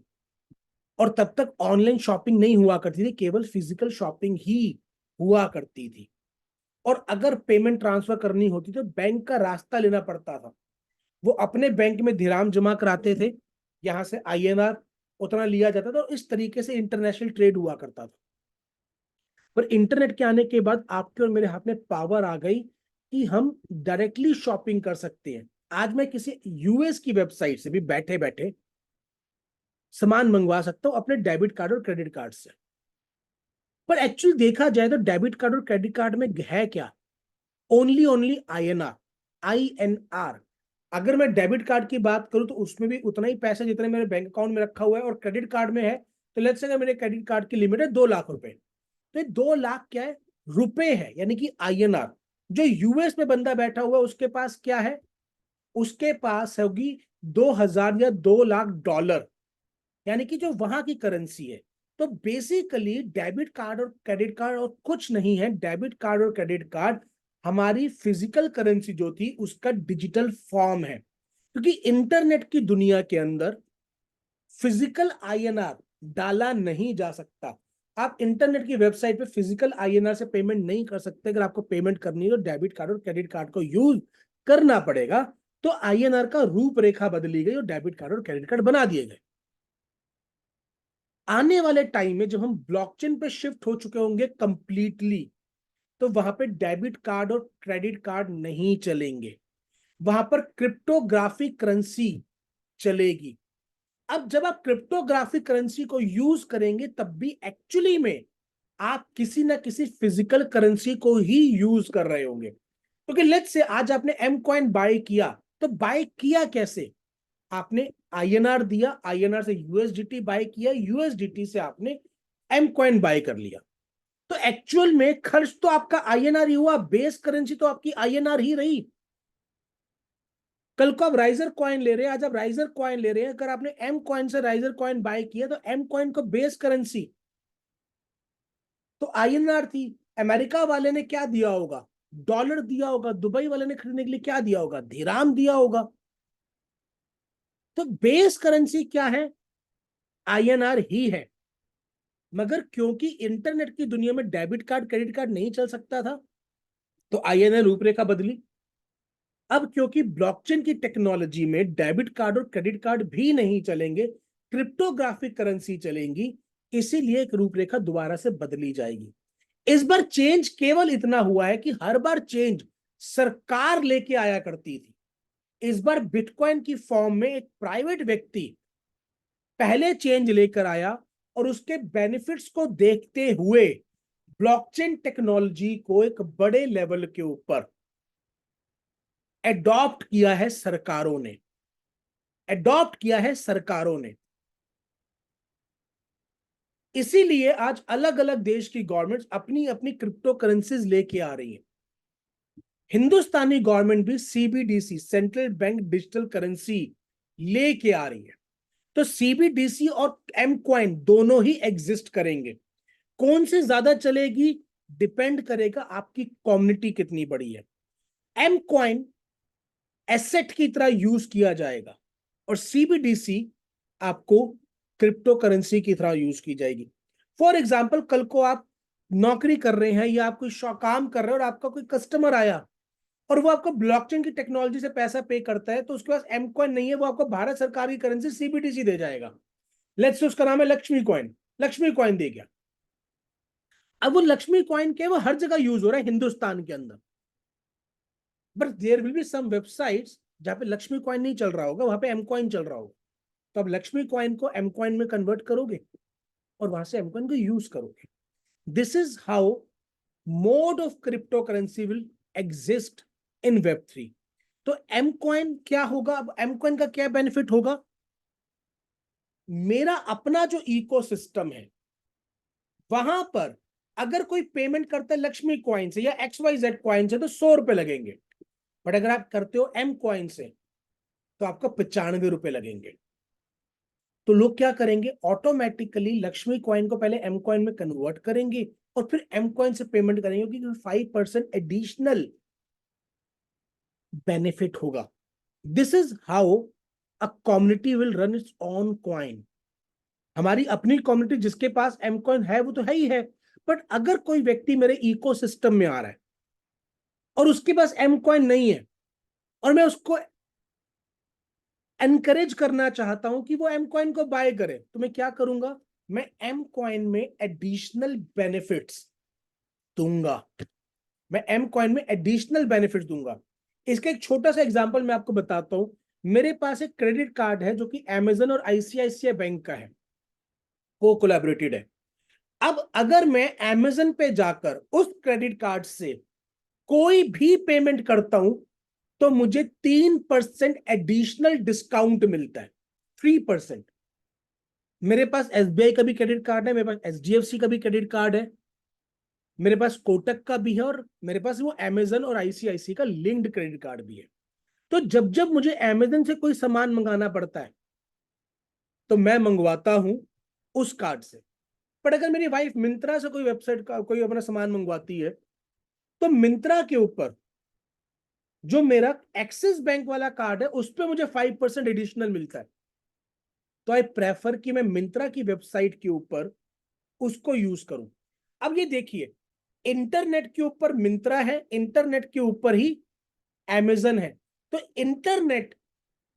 और तब तक ऑनलाइन शॉपिंग नहीं हुआ करती थी, केवल फिजिकल शॉपिंग ही हुआ करती थी। और अगर पेमेंट ट्रांसफर करनी होती तो बैंक का रास्ता लेना पड़ता था। वो अपने बैंक में दिराम जमा कराते थे, यहां से आईएनआर उतना लिया जाता था, और इस तरीके से इंटरनेशनल ट्रेड हुआ करता था। पर इंटरनेट के आने के बाद आपके और मेरे हाथ में पावर आ गई कि हम डायरेक्टली शॉपिंग कर सकते हैं। आज मैं किसी यूएस की वेबसाइट से भी बैठे बैठे सामान मंगवा सकता हूं अपने डेबिट कार्ड और क्रेडिट कार्ड से। पर एक्चुअली देखा जाए तो डेबिट कार्ड और क्रेडिट कार्ड में है क्या? Only only INR, INR. अगर मैं डेबिट कार्ड की बात करूं तो उसमें भी उतना ही पैसा जितने मेरे बैंक अकाउंट में रखा हुआ है, और क्रेडिट कार्ड में है तो लेट्स से अगर मेरे क्रेडिट कार्ड की लिमिट है 2 लाख रुपए, तो 2 लाख क्या है? रुपए है, यानी कि आईएनआर। जो यूएस में बंदा बैठा हुआ है उसके पास क्या है? उसके पास होगी 2,000 या 2 लाख डॉलर, यानी कि जो वहां की करेंसी है। तो बेसिकली डेबिट कार्ड और क्रेडिट कार्ड और कुछ नहीं है, डेबिट कार्ड और क्रेडिट कार्ड हमारी फिजिकल करेंसी जो थी उसका डिजिटल फॉर्म है। क्योंकि इंटरनेट की दुनिया के अंदर फिजिकल आईएनआर डाला नहीं जा सकता। आप इंटरनेट की वेबसाइट पे फिजिकल आईएनआर से पेमेंट नहीं कर सकते। अगर आपको पेमेंट करनी है तो डेबिट कार्ड और क्रेडिट कार्ड को यूज करना पड़ेगा। तो आईएनआर का रूपरेखा बदली गई और डेबिट कार्ड और क्रेडिट कार्ड बना दिए गए। आने वाले टाइम में जब हम ब्लॉकचेन पे शिफ्ट हो चुके होंगे कंप्लीटली, तो वहां पे डेबिट कार्ड और क्रेडिट कार्ड नहीं चलेंगे, वहां पर क्रिप्टोग्राफिक करेंसी चलेगी। अब जब आप क्रिप्टोग्राफिक करेंसी को यूज करेंगे तब भी एक्चुअली में आप किसी ना किसी फिजिकल करेंसी को ही यूज कर रहे होंगे। क्योंकि लेट्स से आज आपने एम कॉइन बाय किया, तो बाय किया कैसे? आपने आईएनआर दिया, आईएनआर से यूएसडीटी बाय किया, यूएसडीटी से आपने एम कॉइन बाय कर लिया। तो एक्चुअल में खर्च तो आपका आईएनआर ही हुआ, बेस करेंसी तो आपकी आईएनआर ही रही। कल को आप राइजर कॉइन ले रहे हैं, आज आप राइजर कॉइन ले रहे हैं, अगर आपने एम कॉइन से राइजर कॉइन बाय किया तो एम कॉइन को बेस करेंसी तो INR थी, अमेरिका वाले ने क्या दिया होगा, डॉलर दिया होगा, दुबई वाले ने खरीदने के लिए क्या दिया होगा, दिराम दिया होगा। तो बेस करेंसी क्या है, INR ही है। मगर क्योंकि इंटरनेट की दुनिया में डेबिट कार्ड क्रेडिट कार्ड नहीं चल सकता था, तो INR रूपरेखा बदली। अब क्योंकि ब्लॉकचेन की टेक्नोलॉजी में डेबिट कार्ड और क्रेडिट कार्ड भी नहीं चलेंगे, क्रिप्टोग्राफिक करेंसी चलेंगी, इसीलिए एक रूपरेखा दोबारा से बदली जाएगी। इस बार चेंज केवल इतना हुआ है कि हर बार चेंज सरकार लेके आया करती थी। इस बार बिटकॉइन की फॉर्म में एक प्राइवेट व्यक्ति पहले चेंज लेकर आया, और उसके बेनिफिट्स को देखते हुए ब्लॉकचेन टेक्नोलॉजी को एक बड़े लेवल के ऊपर एडॉप्ट किया है सरकारों ने, एडॉप्ट किया है सरकारों ने। इसीलिए आज अलग अलग देश की गवर्नमेंट्स अपनी अपनी क्रिप्टो करेंसीज लेके आ रही है। हिंदुस्तानी गवर्नमेंट भी CBDC, central bank digital currency, लेके आ रही है। तो CBDC और एम कॉइन दोनों ही एग्जिस्ट करेंगे। कौन से ज्यादा चलेगी डिपेंड करेगा आपकी कम्युनिटी कितनी बड़ी है। एम कॉइन एसेट की तरह यूज किया जाएगा, और CBDC आपको क्रिप्टो करेंसी की तरह यूज की जाएगी। फॉर एग्जाम्पल, कल को आप नौकरी कर रहे हैं या आप कोई काम कर रहे हैं और आपका कोई कस्टमर आया और वो आपको ब्लॉकचेन की टेक्नोलॉजी से पैसा पे करता है, तो उसके पास एम कॉइन नहीं है, वो आपको भारत सरकार की करेंसी CBDC दे जाएगा। लेट्स से उसका नाम है लक्ष्मी कॉइन, लक्ष्मी कॉइन दे गया। अब वो लक्ष्मी कॉइन के वो हर जगह यूज हो रहा है हिंदुस्तान के अंदर, but there will be some websites जहां पे लक्ष्मी कॉइन नहीं चल रहा होगा, वहां पे एम कॉइन चल रहा होगा। तो अब लक्ष्मी कॉइन को एम कॉइन में कन्वर्ट करोगे और वहां से एम कॉइन को यूज करोगे। This is how mode of crypto currency will exist in Web3। तो एम कॉइन क्या होगा, अब एम कॉइन का क्या बेनिफिट होगा, मेरा अपना जो इकोसिस्टम है वहां पर अगर कोई पेमेंट करता है लक्ष्मी कॉइन से या XYZ कॉइन से तो 100 रुपए लगेंगे, बट अगर आप करते हो एम कॉइन से तो आपको 95 रुपए लगेंगे। तो लोग क्या करेंगे, ऑटोमेटिकली लक्ष्मी कॉइन को पहले एम कॉइन में कन्वर्ट करेंगे और फिर एम कॉइन से पेमेंट करेंगे, क्योंकि 5% एडिशनल बेनिफिट होगा। This is how a community will run its own coin. हमारी अपनी कम्युनिटी जिसके पास एम कॉइन है वो तो है ही है, बट अगर कोई व्यक्ति मेरे इकोसिस्टम में आ रहा है और उसके पास एम कॉइन नहीं है और मैं उसको एनकरेज करना चाहता हूं कि वो एम कॉइन को बाय करे, तो मैं क्या करूंगा, मैं एम कॉइन में एडिशनल बेनिफिट्स दूंगा, मैं एम कॉइन में एडिशनल बेनिफिट्स दूंगा। इसका एक छोटा सा एग्जांपल मैं आपको बताता हूं। मेरे पास एक क्रेडिट कार्ड है जो कि अमेजन और ICICI बैंक का है, वो कोलैबोरेटेड है। अब अगर मैं अमेजन पे जाकर उस क्रेडिट कार्ड से कोई भी पेमेंट करता हूं तो मुझे 3% एडिशनल डिस्काउंट मिलता है, 3%। मेरे पास SBI का भी क्रेडिट कार्ड है, मेरे पास HDFC का भी क्रेडिट कार्ड है, मेरे पास कोटक का भी है, और मेरे पास वो अमेजन और ICICI का लिंक्ड क्रेडिट कार्ड भी है। तो जब जब मुझे अमेजन से कोई सामान मंगाना पड़ता है तो मैं मंगवाता हूं उस कार्ड से। पर अगर मेरी वाइफ मिंत्रा से कोई वेबसाइट का कोई अपना सामान मंगवाती है तो मिंत्रा के ऊपर जो मेरा एक्सिस बैंक वाला कार्ड है उस पर मुझे 5% एडिशनल मिलता है। तो आई प्रेफर कि मैं मिंत्रा की वेबसाइट के ऊपर उसको यूज करूं। अब ये देखिए, इंटरनेट के ऊपर मिंत्रा है, इंटरनेट के ऊपर ही अमेजन है। तो इंटरनेट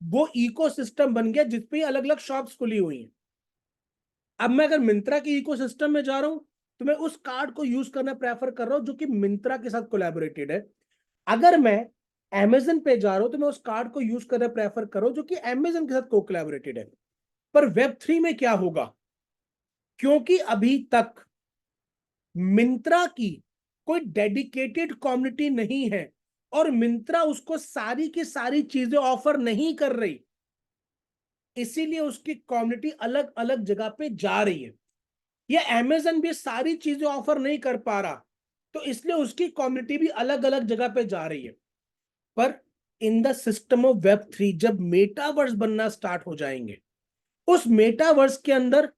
वो इकोसिस्टम बन गया जिसपे अलग अलग शॉप्स खुली हुई हैं। अब मैं अगर मिंत्रा के इकोसिस्टम में जा रहा हूं तो मैं उस कार्ड को यूज करना प्रेफर कर रहा हूं जो कि मिंत्रा के साथ कोलैबोरेटेड है। अगर मैं अमेजन पे जा रहा हूं तो मैं उस कार्ड को यूज करना प्रेफर कर रहा हूं जो कि अमेजन के साथ को कोलैबोरेटेड है। पर Web3 में क्या होगा, क्योंकि अभी तक मिंत्रा की कोई डेडिकेटेड कम्युनिटी नहीं है और मिंत्रा उसको सारी की सारी चीजें ऑफर नहीं कर रही, इसीलिए उसकी कम्युनिटी अलग अलग जगह पे जा रही है। ये अमेजन भी सारी चीजें ऑफर नहीं कर पा रहा, तो इसलिए उसकी कम्युनिटी भी अलग अलग जगह पे जा रही है। पर in the system of Web3 जब मेटावर्स बनना स्टार्ट हो जाएंगे, उस मेटावर्स के अंदर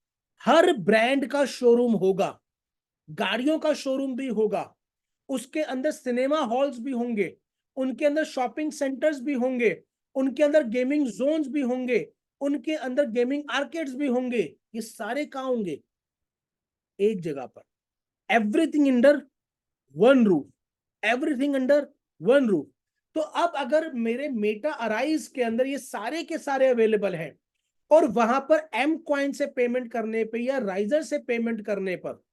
हर ब्रांड का शोरूम होगा। गाड़ियों का शोरूम भी होगा, उसके अंदर सिनेमा हॉल्स भी होंगे, उनके अंदर शॉपिंग सेंटर्स भी होंगे, उनके अंदर गेमिंग जोन्स भी होंगे, उनके अंदर गेमिंग आर्केड्स भी होंगे। ये सारे कहां होंगे? एक जगह पर। Everything under one roof, everything under one roof. तो अब अगर मेरे मेटा अराइज के अंदर ये सारे के सारे अवेलेबल हैं और वहां पर एम कॉइन से पेमेंट करने पे या राइजर से पेमेंट करने पर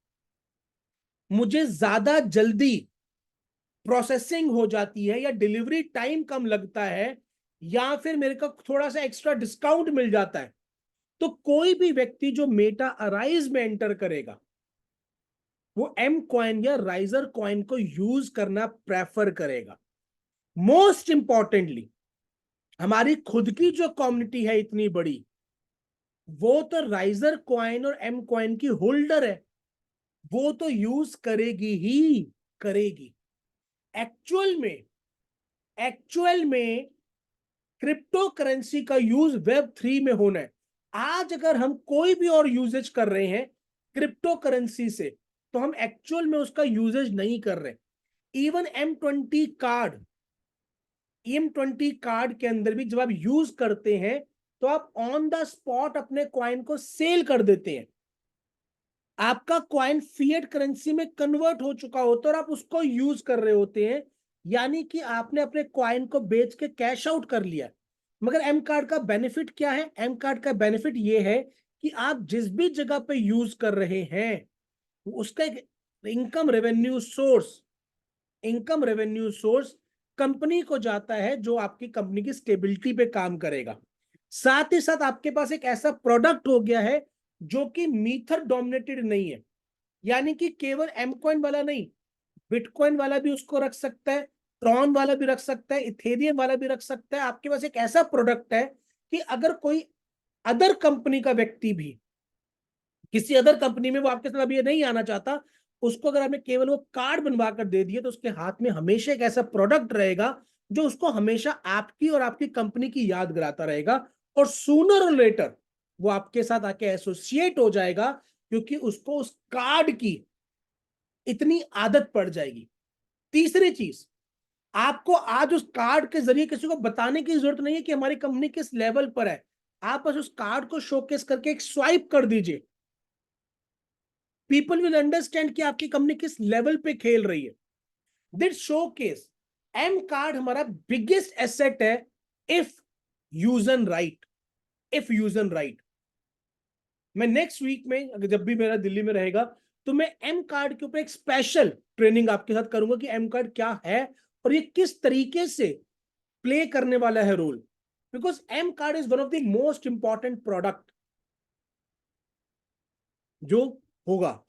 मुझे ज्यादा जल्दी प्रोसेसिंग हो जाती है या डिलीवरी टाइम कम लगता है या फिर मेरे को थोड़ा सा एक्स्ट्रा डिस्काउंट मिल जाता है, तो कोई भी व्यक्ति जो मेटा अराइज में एंटर करेगा वो एम कॉइन या राइजर कॉइन को यूज करना प्रेफर करेगा। मोस्ट इंपॉर्टेंटली हमारी खुद की जो कम्युनिटी है इतनी बड़ी, वो तो राइजर कॉइन और एम कॉइन की होल्डर है, वो तो यूज करेगी ही करेगी। एक्चुअल में क्रिप्टो करेंसी का यूज वेब 3 में होना है। आज अगर हम कोई भी और यूजेज कर रहे हैं क्रिप्टो करेंसी से, तो हम एक्चुअल में उसका यूजेज नहीं कर रहे। इवन M20 कार्ड के अंदर भी जब आप यूज करते हैं तो आप ऑन द स्पॉट अपने कॉइन को सेल कर देते हैं। आपका कॉइन फिएट करेंसी में कन्वर्ट हो चुका होता है और आप उसको यूज कर रहे होते हैं, यानी कि आपने अपने कॉइन को बेच के कैश आउट कर लिया। मगर एम कार्ड का बेनिफिट क्या है? एम कार्ड का बेनिफिट ये है कि आप जिस भी जगह पे यूज कर रहे हैं उसका एक इनकम रेवेन्यू सोर्स कंपनी को जाता है, जो आपकी कंपनी की स्टेबिलिटी पे काम करेगा। साथ ही साथ आपके पास एक ऐसा प्रोडक्ट हो गया है जो कि मीथर डोमिनेटेड नहीं है, यानी कि केवल एम कॉइन वाला नहीं, बिटकॉइन वाला भी उसको रख सकता है, ट्रॉन वाला भी रख सकता है, इथेरियम वाला भी रख सकता है। आपके पास एक ऐसा प्रोडक्ट है कि अगर कोई अदर कंपनी का व्यक्ति भी किसी अदर कंपनी में वो आपके साथ अभी ये नहीं आना चाहता, उसको अगर आपने केवल वो कार्ड बनवा कर दे दिए तो उसके हाथ में हमेशा एक ऐसा प्रोडक्ट रहेगा जो उसको हमेशा आपकी और आपकी कंपनी की याद दिलाता रहेगा, और सूनर और लेटर वो आपके साथ आके एसोसिएट हो जाएगा, क्योंकि उसको उस कार्ड की इतनी आदत पड़ जाएगी। तीसरी चीज, आपको आज उस कार्ड के जरिए किसी को बताने की जरूरत नहीं है कि हमारी कंपनी किस लेवल पर है। आप बस उस कार्ड को शोकेस करके एक स्वाइप कर दीजिए, पीपल विल अंडरस्टैंड कि आपकी कंपनी किस लेवल पे खेल रही है। दिस शोकेस, एम कार्ड हमारा बिगेस्ट एसेट है इफ यूजन राइट। मैं नेक्स्ट वीक में अगर जब भी मेरा दिल्ली में रहेगा तो मैं एम कार्ड के ऊपर एक स्पेशल ट्रेनिंग आपके साथ करूंगा कि एम कार्ड क्या है और ये किस तरीके से प्ले करने वाला है role, because M card is one of the most important product जो होगा।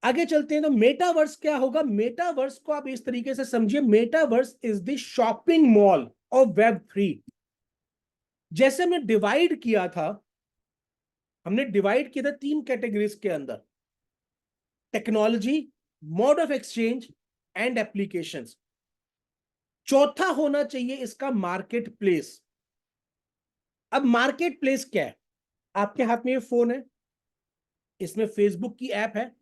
आगे चलते हैं तो मेटावर्स क्या होगा? मेटावर्स को आप इस तरीके से समझिए, metaverse is the shopping mall of web 3। जैसे हमने डिवाइड किया था 3 कैटेगरीज के अंदर, technology, mode of exchange and applications. चौथा होना चाहिए इसका मार्केट प्लेस। अब मार्केट प्लेस क्या है? आपके हाथ में ये फोन है, इसमें फेसबुक की ऐप है,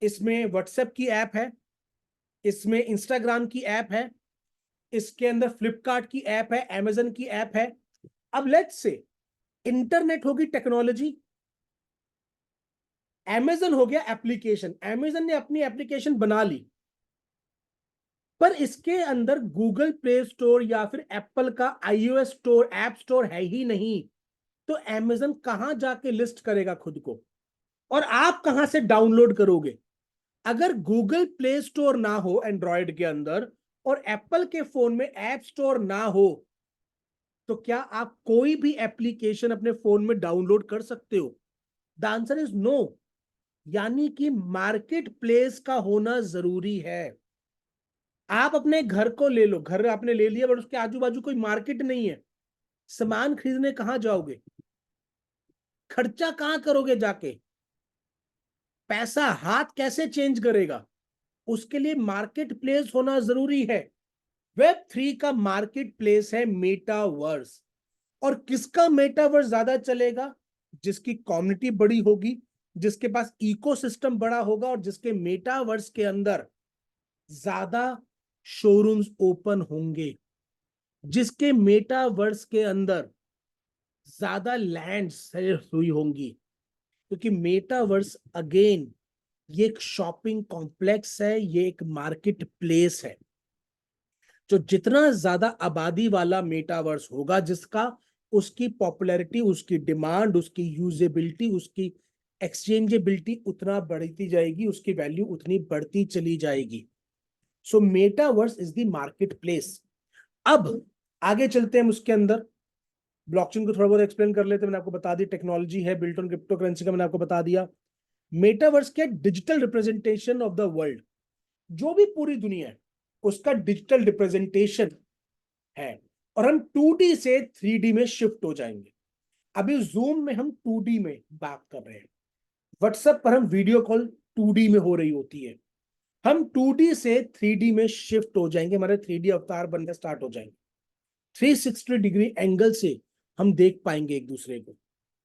इसमें व्हाट्सएप की ऐप है, इसमें इंस्टाग्राम की ऐप है, इसके अंदर फ्लिपकार्ट की ऐप है, अमेजन की ऐप है। अब लेट्स से इंटरनेट होगी टेक्नोलॉजी, अमेजन हो गया एप्लीकेशन, अमेजन ने अपनी एप्लीकेशन बना ली, पर इसके अंदर गूगल प्ले स्टोर या फिर एप्पल का iOS स्टोर, ऐप स्टोर है ही नहीं। तो अमेजन कहां जाके लिस्ट करेगा खुद को, और आप कहां से डाउनलोड करोगे? अगर गूगल प्ले स्टोर ना हो एंड्रॉयड के अंदर और एप्पल के फोन में ऐप स्टोर ना हो, तो क्या आप कोई भी एप्लीकेशन अपने फोन में डाउनलोड कर सकते हो? The answer is no. यानी कि मार्केट प्लेस का होना जरूरी है। आप अपने घर को ले लो, घर आपने ले लिया बट उसके आजू बाजू कोई मार्केट नहीं है, सामान खरीदने कहां जाओगे? खर्चा कहां करोगे जाके? पैसा हाथ कैसे चेंज करेगा? उसके लिए मार्केट प्लेस होना जरूरी है। वेब 3 का मार्केट प्लेस है मेटावर्स। और किसका मेटावर्स ज्यादा चलेगा? जिसकी कम्युनिटी बड़ी होगी, जिसके पास इकोसिस्टम बड़ा होगा और जिसके मेटावर्स के अंदर ज्यादा शोरूम्स ओपन होंगे, जिसके मेटावर्स के अंदर ज्यादा लैंड सेल्स हुई होंगी, क्योंकि मेटावर्स अगेन ये एक शॉपिंग कॉम्प्लेक्स है, ये एक मार्केट प्लेस है। जो जितना ज्यादा आबादी वाला मेटावर्स होगा जिसका, उसकी पॉपुलैरिटी, उसकी डिमांड, उसकी यूजेबिलिटी, उसकी एक्सचेंजेबिलिटी उतना बढ़ती जाएगी, उसकी वैल्यू उतनी बढ़ती चली जाएगी। So metaverse is the market place. अब आगे चलते हैं, उसके अंदर ब्लॉकचेन को थोड़ा बहुत एक्सप्लेन कर लेते हैं। मैंने आपको बता दी टेक्नोलॉजी है बिल्ट ऑन क्रिप्टो करेंसी का, मैंने आपको बता दिया। मेटावर्स क्या, digital representation of the world. जो भी पूरी दुनिया है उसका डिजिटल रिप्रेजेंटेशन है, और हम 2D से 3D में शिफ्ट हो जाएंगे। अभी जूम में हम 2D में बात कर रहे हैं, व्हाट्सएप पर हम वीडियो कॉल 2D में हो रही होती है। हम 2D से 3D में शिफ्ट हो जाएंगे, हमारे 3D अवतार बनने स्टार्ट हो जाएंगे। 360 डिग्री एंगल से हम देख पाएंगे एक दूसरे को,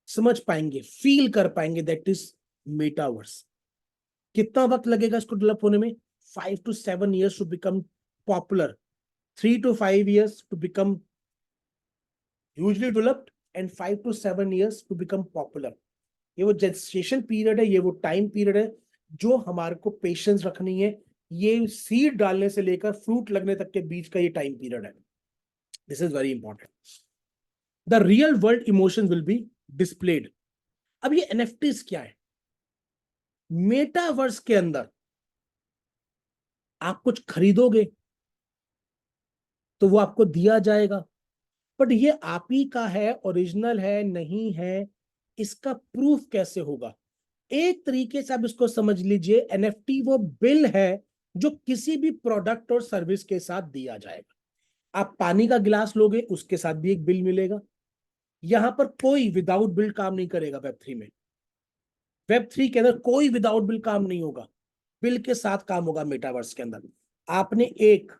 समझ पाएंगे, फील कर पाएंगे। That is metaverse. कितना वक्त लगेगा इसको डेवलप होने में? 5 to 7 years to become popular, 3 to 5 years to become hugely developed, and 5 to 7 years to become popular. ये वो जेस्टेशन पीरियड है, ये वो टाइम पीरियड है जो हमारे को पेशेंस रखनी है। ये सीड डालने से लेकर फ्रूट लगने तक के बीच का ये टाइम पीरियड है। This is very important. The real world emotion will be displayed. अब ये एनएफटीज क्या है? मेटावर्स के अंदर आप कुछ खरीदोगे तो वो आपको दिया जाएगा, बट ये आप ही का है, ओरिजिनल है नहीं है, इसका प्रूफ कैसे होगा? एक तरीके से आप इसको समझ लीजिए, एनएफटी वो बिल है जो किसी भी प्रोडक्ट और सर्विस के साथ दिया जाएगा। आप पानी का गिलास लोगे, उसके साथ भी एक बिल मिलेगा। यहां पर कोई विदाउट बिल काम नहीं करेगा। वेब3 में, वेब3 के अंदर कोई विदाउट बिल काम नहीं होगा, बिल के साथ काम होगा। मेटावर्स के अंदर आपने एक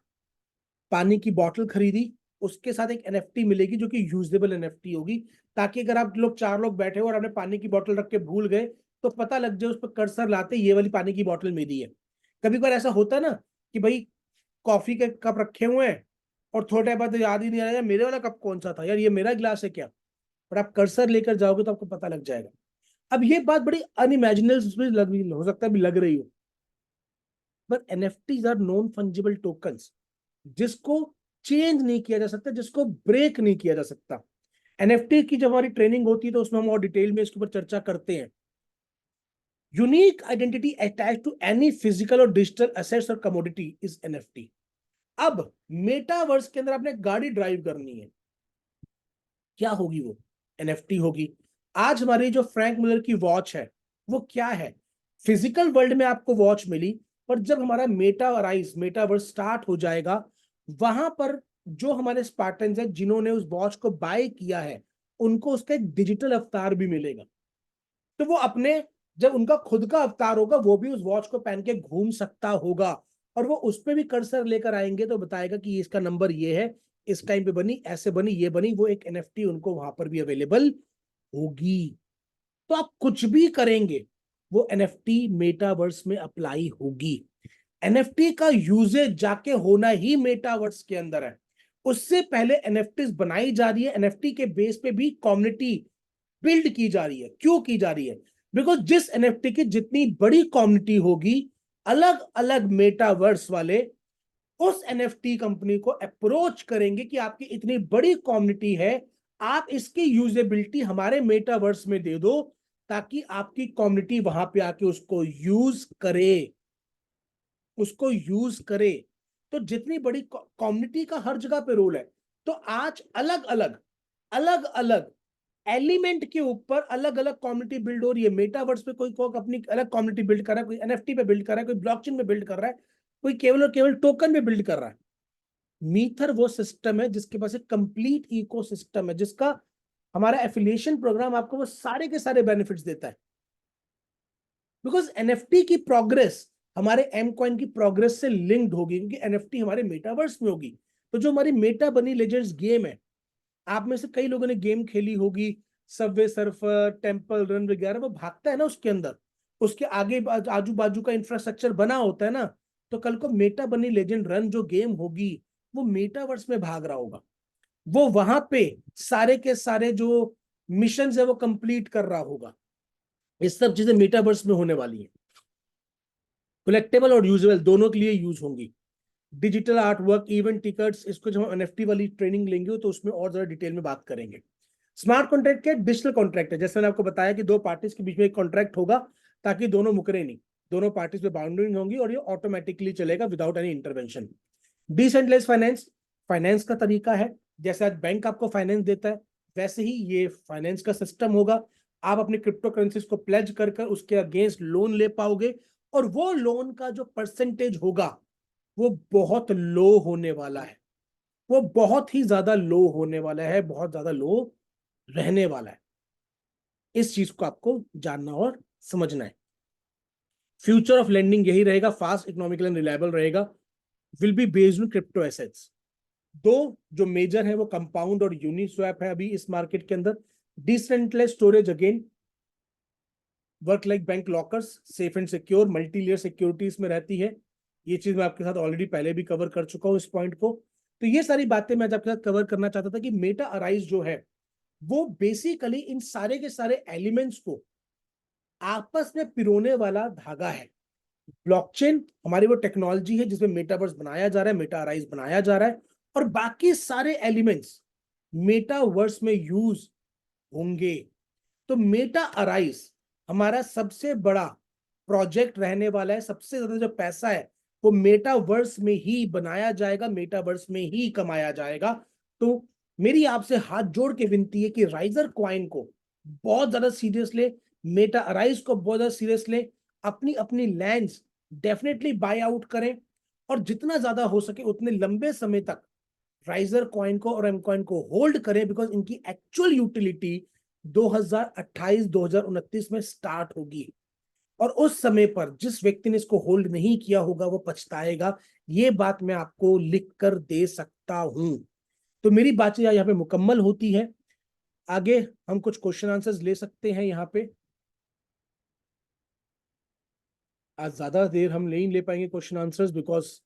पानी की बोतल खरीदी, उसके साथ एक एनएफटी मिलेगी जो कि यूजेबल एनएफटी होगी, ताकि अगर आप लोग 4 लोग बैठे हो और आपने पानी की बोतल रख के भूल गए तो पता लग जाए, उस पर कर्सर लाते ये वाली पानी की बोतल मेरी है। कभी कभार ऐसा होता है ना कि भाई कॉफी के कप रखे हुए हैं और थोड़े टाइम बाद याद ही नहीं आ रहा मेरे वाला कप कौन सा था, यार ये मेरा गिलास है क्या? पर आप कर्सर लेकर जाओगे तो आपको पता लग जाएगा। अब ये बात बड़ी अनइमेजिनेबल हो सकता है, भी लग रही हो, पर NFTs are non fungible tokens, जिसको चेंज नहीं किया जा सकता, जिसको ब्रेक नहीं किया जा सकता। एनएफटी की जब हमारी ट्रेनिंग होती है तो उसमें हम और डिटेल में इसके ऊपर चर्चा करते हैं। Unique identity attach to any physical और डिजिटल एसेट्स और कमोडिटी इज एनएफटी। अब मेटावर्स के अंदर आपने गाड़ी ड्राइव करनी है, क्या होगी वो? एनएफटी होगी। आज हमारी जो फ्रैंक मिलर की वॉच है वो क्या है? फिजिकल वर्ल्ड में आपको वॉच मिली, पर जब हमारा मेटावर्स स्टार्ट हो जाएगा, वहां पर जो हमारे स्पार्टन्स हैं जिन्होंने उस वॉच को बाय किया है, उनको उसका एक डिजिटल अवतार भी मिलेगा। तो वो अपने, जब उनका खुद का अवतार होगा, वो भी उस वॉच को पहन के घूम सकता होगा, और वो उस पर भी कर्सर लेकर आएंगे तो बताएगा कि इसका नंबर ये है, इस टाइम पे बनी, ऐसे बनी, ये बनी। वो एक एनएफटी उनको वहां पर भी अवेलेबल होगी। तो आप कुछ भी करेंगे वो एनएफटी मेटावर्स में अप्लाई होगी। एनएफटी का यूजेज जाके होना ही मेटावर्स के अंदर है। उससे पहले एनएफटी बनाई जा रही है, एनएफटी के बेस पे भी कम्युनिटी बिल्ड की जा रही है। क्यों की जा रही है? बिकॉज जिस एनएफटी की जितनी बड़ी कम्युनिटी होगी, अलग अलग मेटावर्स वाले उस एनएफटी कंपनी को अप्रोच करेंगे कि आपकी इतनी बड़ी कम्युनिटी है, आप इसकी यूजेबिलिटी हमारे मेटावर्स में दे दो, ताकि आपकी कम्युनिटी वहां पे आके उसको यूज करे, उसको यूज करे। तो जितनी बड़ी कम्युनिटी का हर जगह पे रोल है। तो आज अलग अलग एलिमेंट के ऊपर अलग अलग कम्युनिटी बिल्ड हो रही है। मेटावर्स पे कोई अपनी अलग कम्युनिटी बिल्ड कर रहा है, कोई एनएफटी पे बिल्ड कर रहा है, कोई ब्लॉकचेन पे बिल्ड कर रहा है, कोई केवल और केवल टोकन पे बिल्ड कर रहा है। मीथर वो सिस्टम है जिसके पास एक कंप्लीट इकोसिस्टम है, जिसका हमारा एफिलिएशन प्रोग्राम आपको वो सारे के सारे बेनिफिट्स देता है। बिकॉज एनएफटी की प्रोग्रेस हमारे एम कॉइन की प्रोग्रेस से लिंक्ड होगी, क्योंकि एनएफटी हमारे मेटावर्स में होगी। तो जो हमारी मेटा बनी लेजेंड्स गेम है, आप में से कई लोगों ने गेम खेली होगी, सबवे सर्फर, टेम्पल रन वगैरह, वो भागता है ना उसके अंदर, उसके आगे आजू बाजू का इंफ्रास्ट्रक्चर बना होता है ना, तो कल को मेटा बनी लेजेंड रन जो गेम होगी वो मेटावर्स में भाग रहा होगा, वो वहां पे सारे के सारे जो मिशन है वो कंप्लीट कर रहा होगा। ये सब चीजें मेटावर्स में होने वाली हैं। कलेक्टेबल और यूजेबल दोनों के लिए यूज होंगी। Digital art work, event tickets, इसको जब हम एनएफटी वाली ट्रेनिंग लेंगे तो उसमें और ज्यादा डिटेल में बात करेंगे। स्मार्ट कॉन्ट्रैक्ट क्या, डिजिटल कॉन्ट्रैक्ट है, जैसे मैंने आपको बताया कि दो पार्टीज के बीच में एक कॉन्ट्रैक्ट होगा ताकि दोनों मुकरे नहीं, दोनों पार्टीज पे बाउंड्री होंगी और ये ऑटोमेटिकली चलेगा without any intervention. Decentralize finance, finance का तरीका है, जैसे आज बैंक आपको फाइनेंस देता है वैसे ही ये फाइनेंस का सिस्टम होगा। आप अपने क्रिप्टो करेंसीज को प्लेज कर कर उसके अगेंस्ट लोन ले पाओगे, और वो लोन का जो परसेंटेज होगा वो बहुत लो होने वाला है, वो बहुत ही ज्यादा लो होने वाला है, बहुत ज्यादा लो रहने वाला है। इस चीज को आपको जानना और समझना है। फ्यूचर ऑफ लेंडिंग यही रहेगा, फास्ट, इकोनॉमिकल एंड रिलायबल रहेगा, will be based on crypto assets. दो जो मेजर है वो कंपाउंड और यूनिस्वैप है अभी इस मार्केट के अंदर। Decentralized storage again work like bank lockers, safe and secure, multi layer securities में रहती है। ये चीज मैं आपके साथ ऑलरेडी पहले भी कवर कर चुका हूं इस पॉइंट को। तो ये सारी बातें मैं आज आपके साथ कवर करना चाहता था कि मेटा अराइज जो है वो बेसिकली इन सारे के सारे एलिमेंट्स को आपस में पिरोने वाला धागा है। ब्लॉकचेन हमारी वो टेक्नोलॉजी है जिसमें मेटावर्स बनाया जा रहा है, मेटा अराइज बनाया जा रहा है, और बाकी सारे एलिमेंट्स मेटावर्स में यूज होंगे। तो मेटा अराइज हमारा सबसे बड़ा प्रोजेक्ट रहने वाला है, सबसे ज्यादा जो पैसा है वो मेटावर्स में ही बनाया जाएगा, मेटावर्स में ही कमाया जाएगा। तो मेरी आपसे हाथ जोड़ के विनती है कि राइजर क्वाइन को बहुत ज्यादा सीरियस ले, मेटा अराइज को बहुत ज्यादा सीरियस ले, अपनी अपनी लैंड्स डेफिनेटली बाय आउट करें, और जितना ज्यादा हो सके उतने लंबे समय तक राइजर कॉइन को और एम कॉइन को होल्ड करें, बिकॉज इनकी एक्चुअल यूटिलिटी 2028-2029 में स्टार्ट होगी, और उस समय पर जिस व्यक्ति ने इसको होल्ड नहीं किया होगा वो पछताएगा। ये बात मैं आपको लिख कर दे सकता हूं। तो मेरी बातचीत यहाँ पे मुकम्मल होती है। आगे हम कुछ क्वेश्चन आंसर्स ले सकते हैं यहाँ पे। आज ज्यादा देर हम नहीं ले पाएंगे क्वेश्चन आंसर्स बिकॉज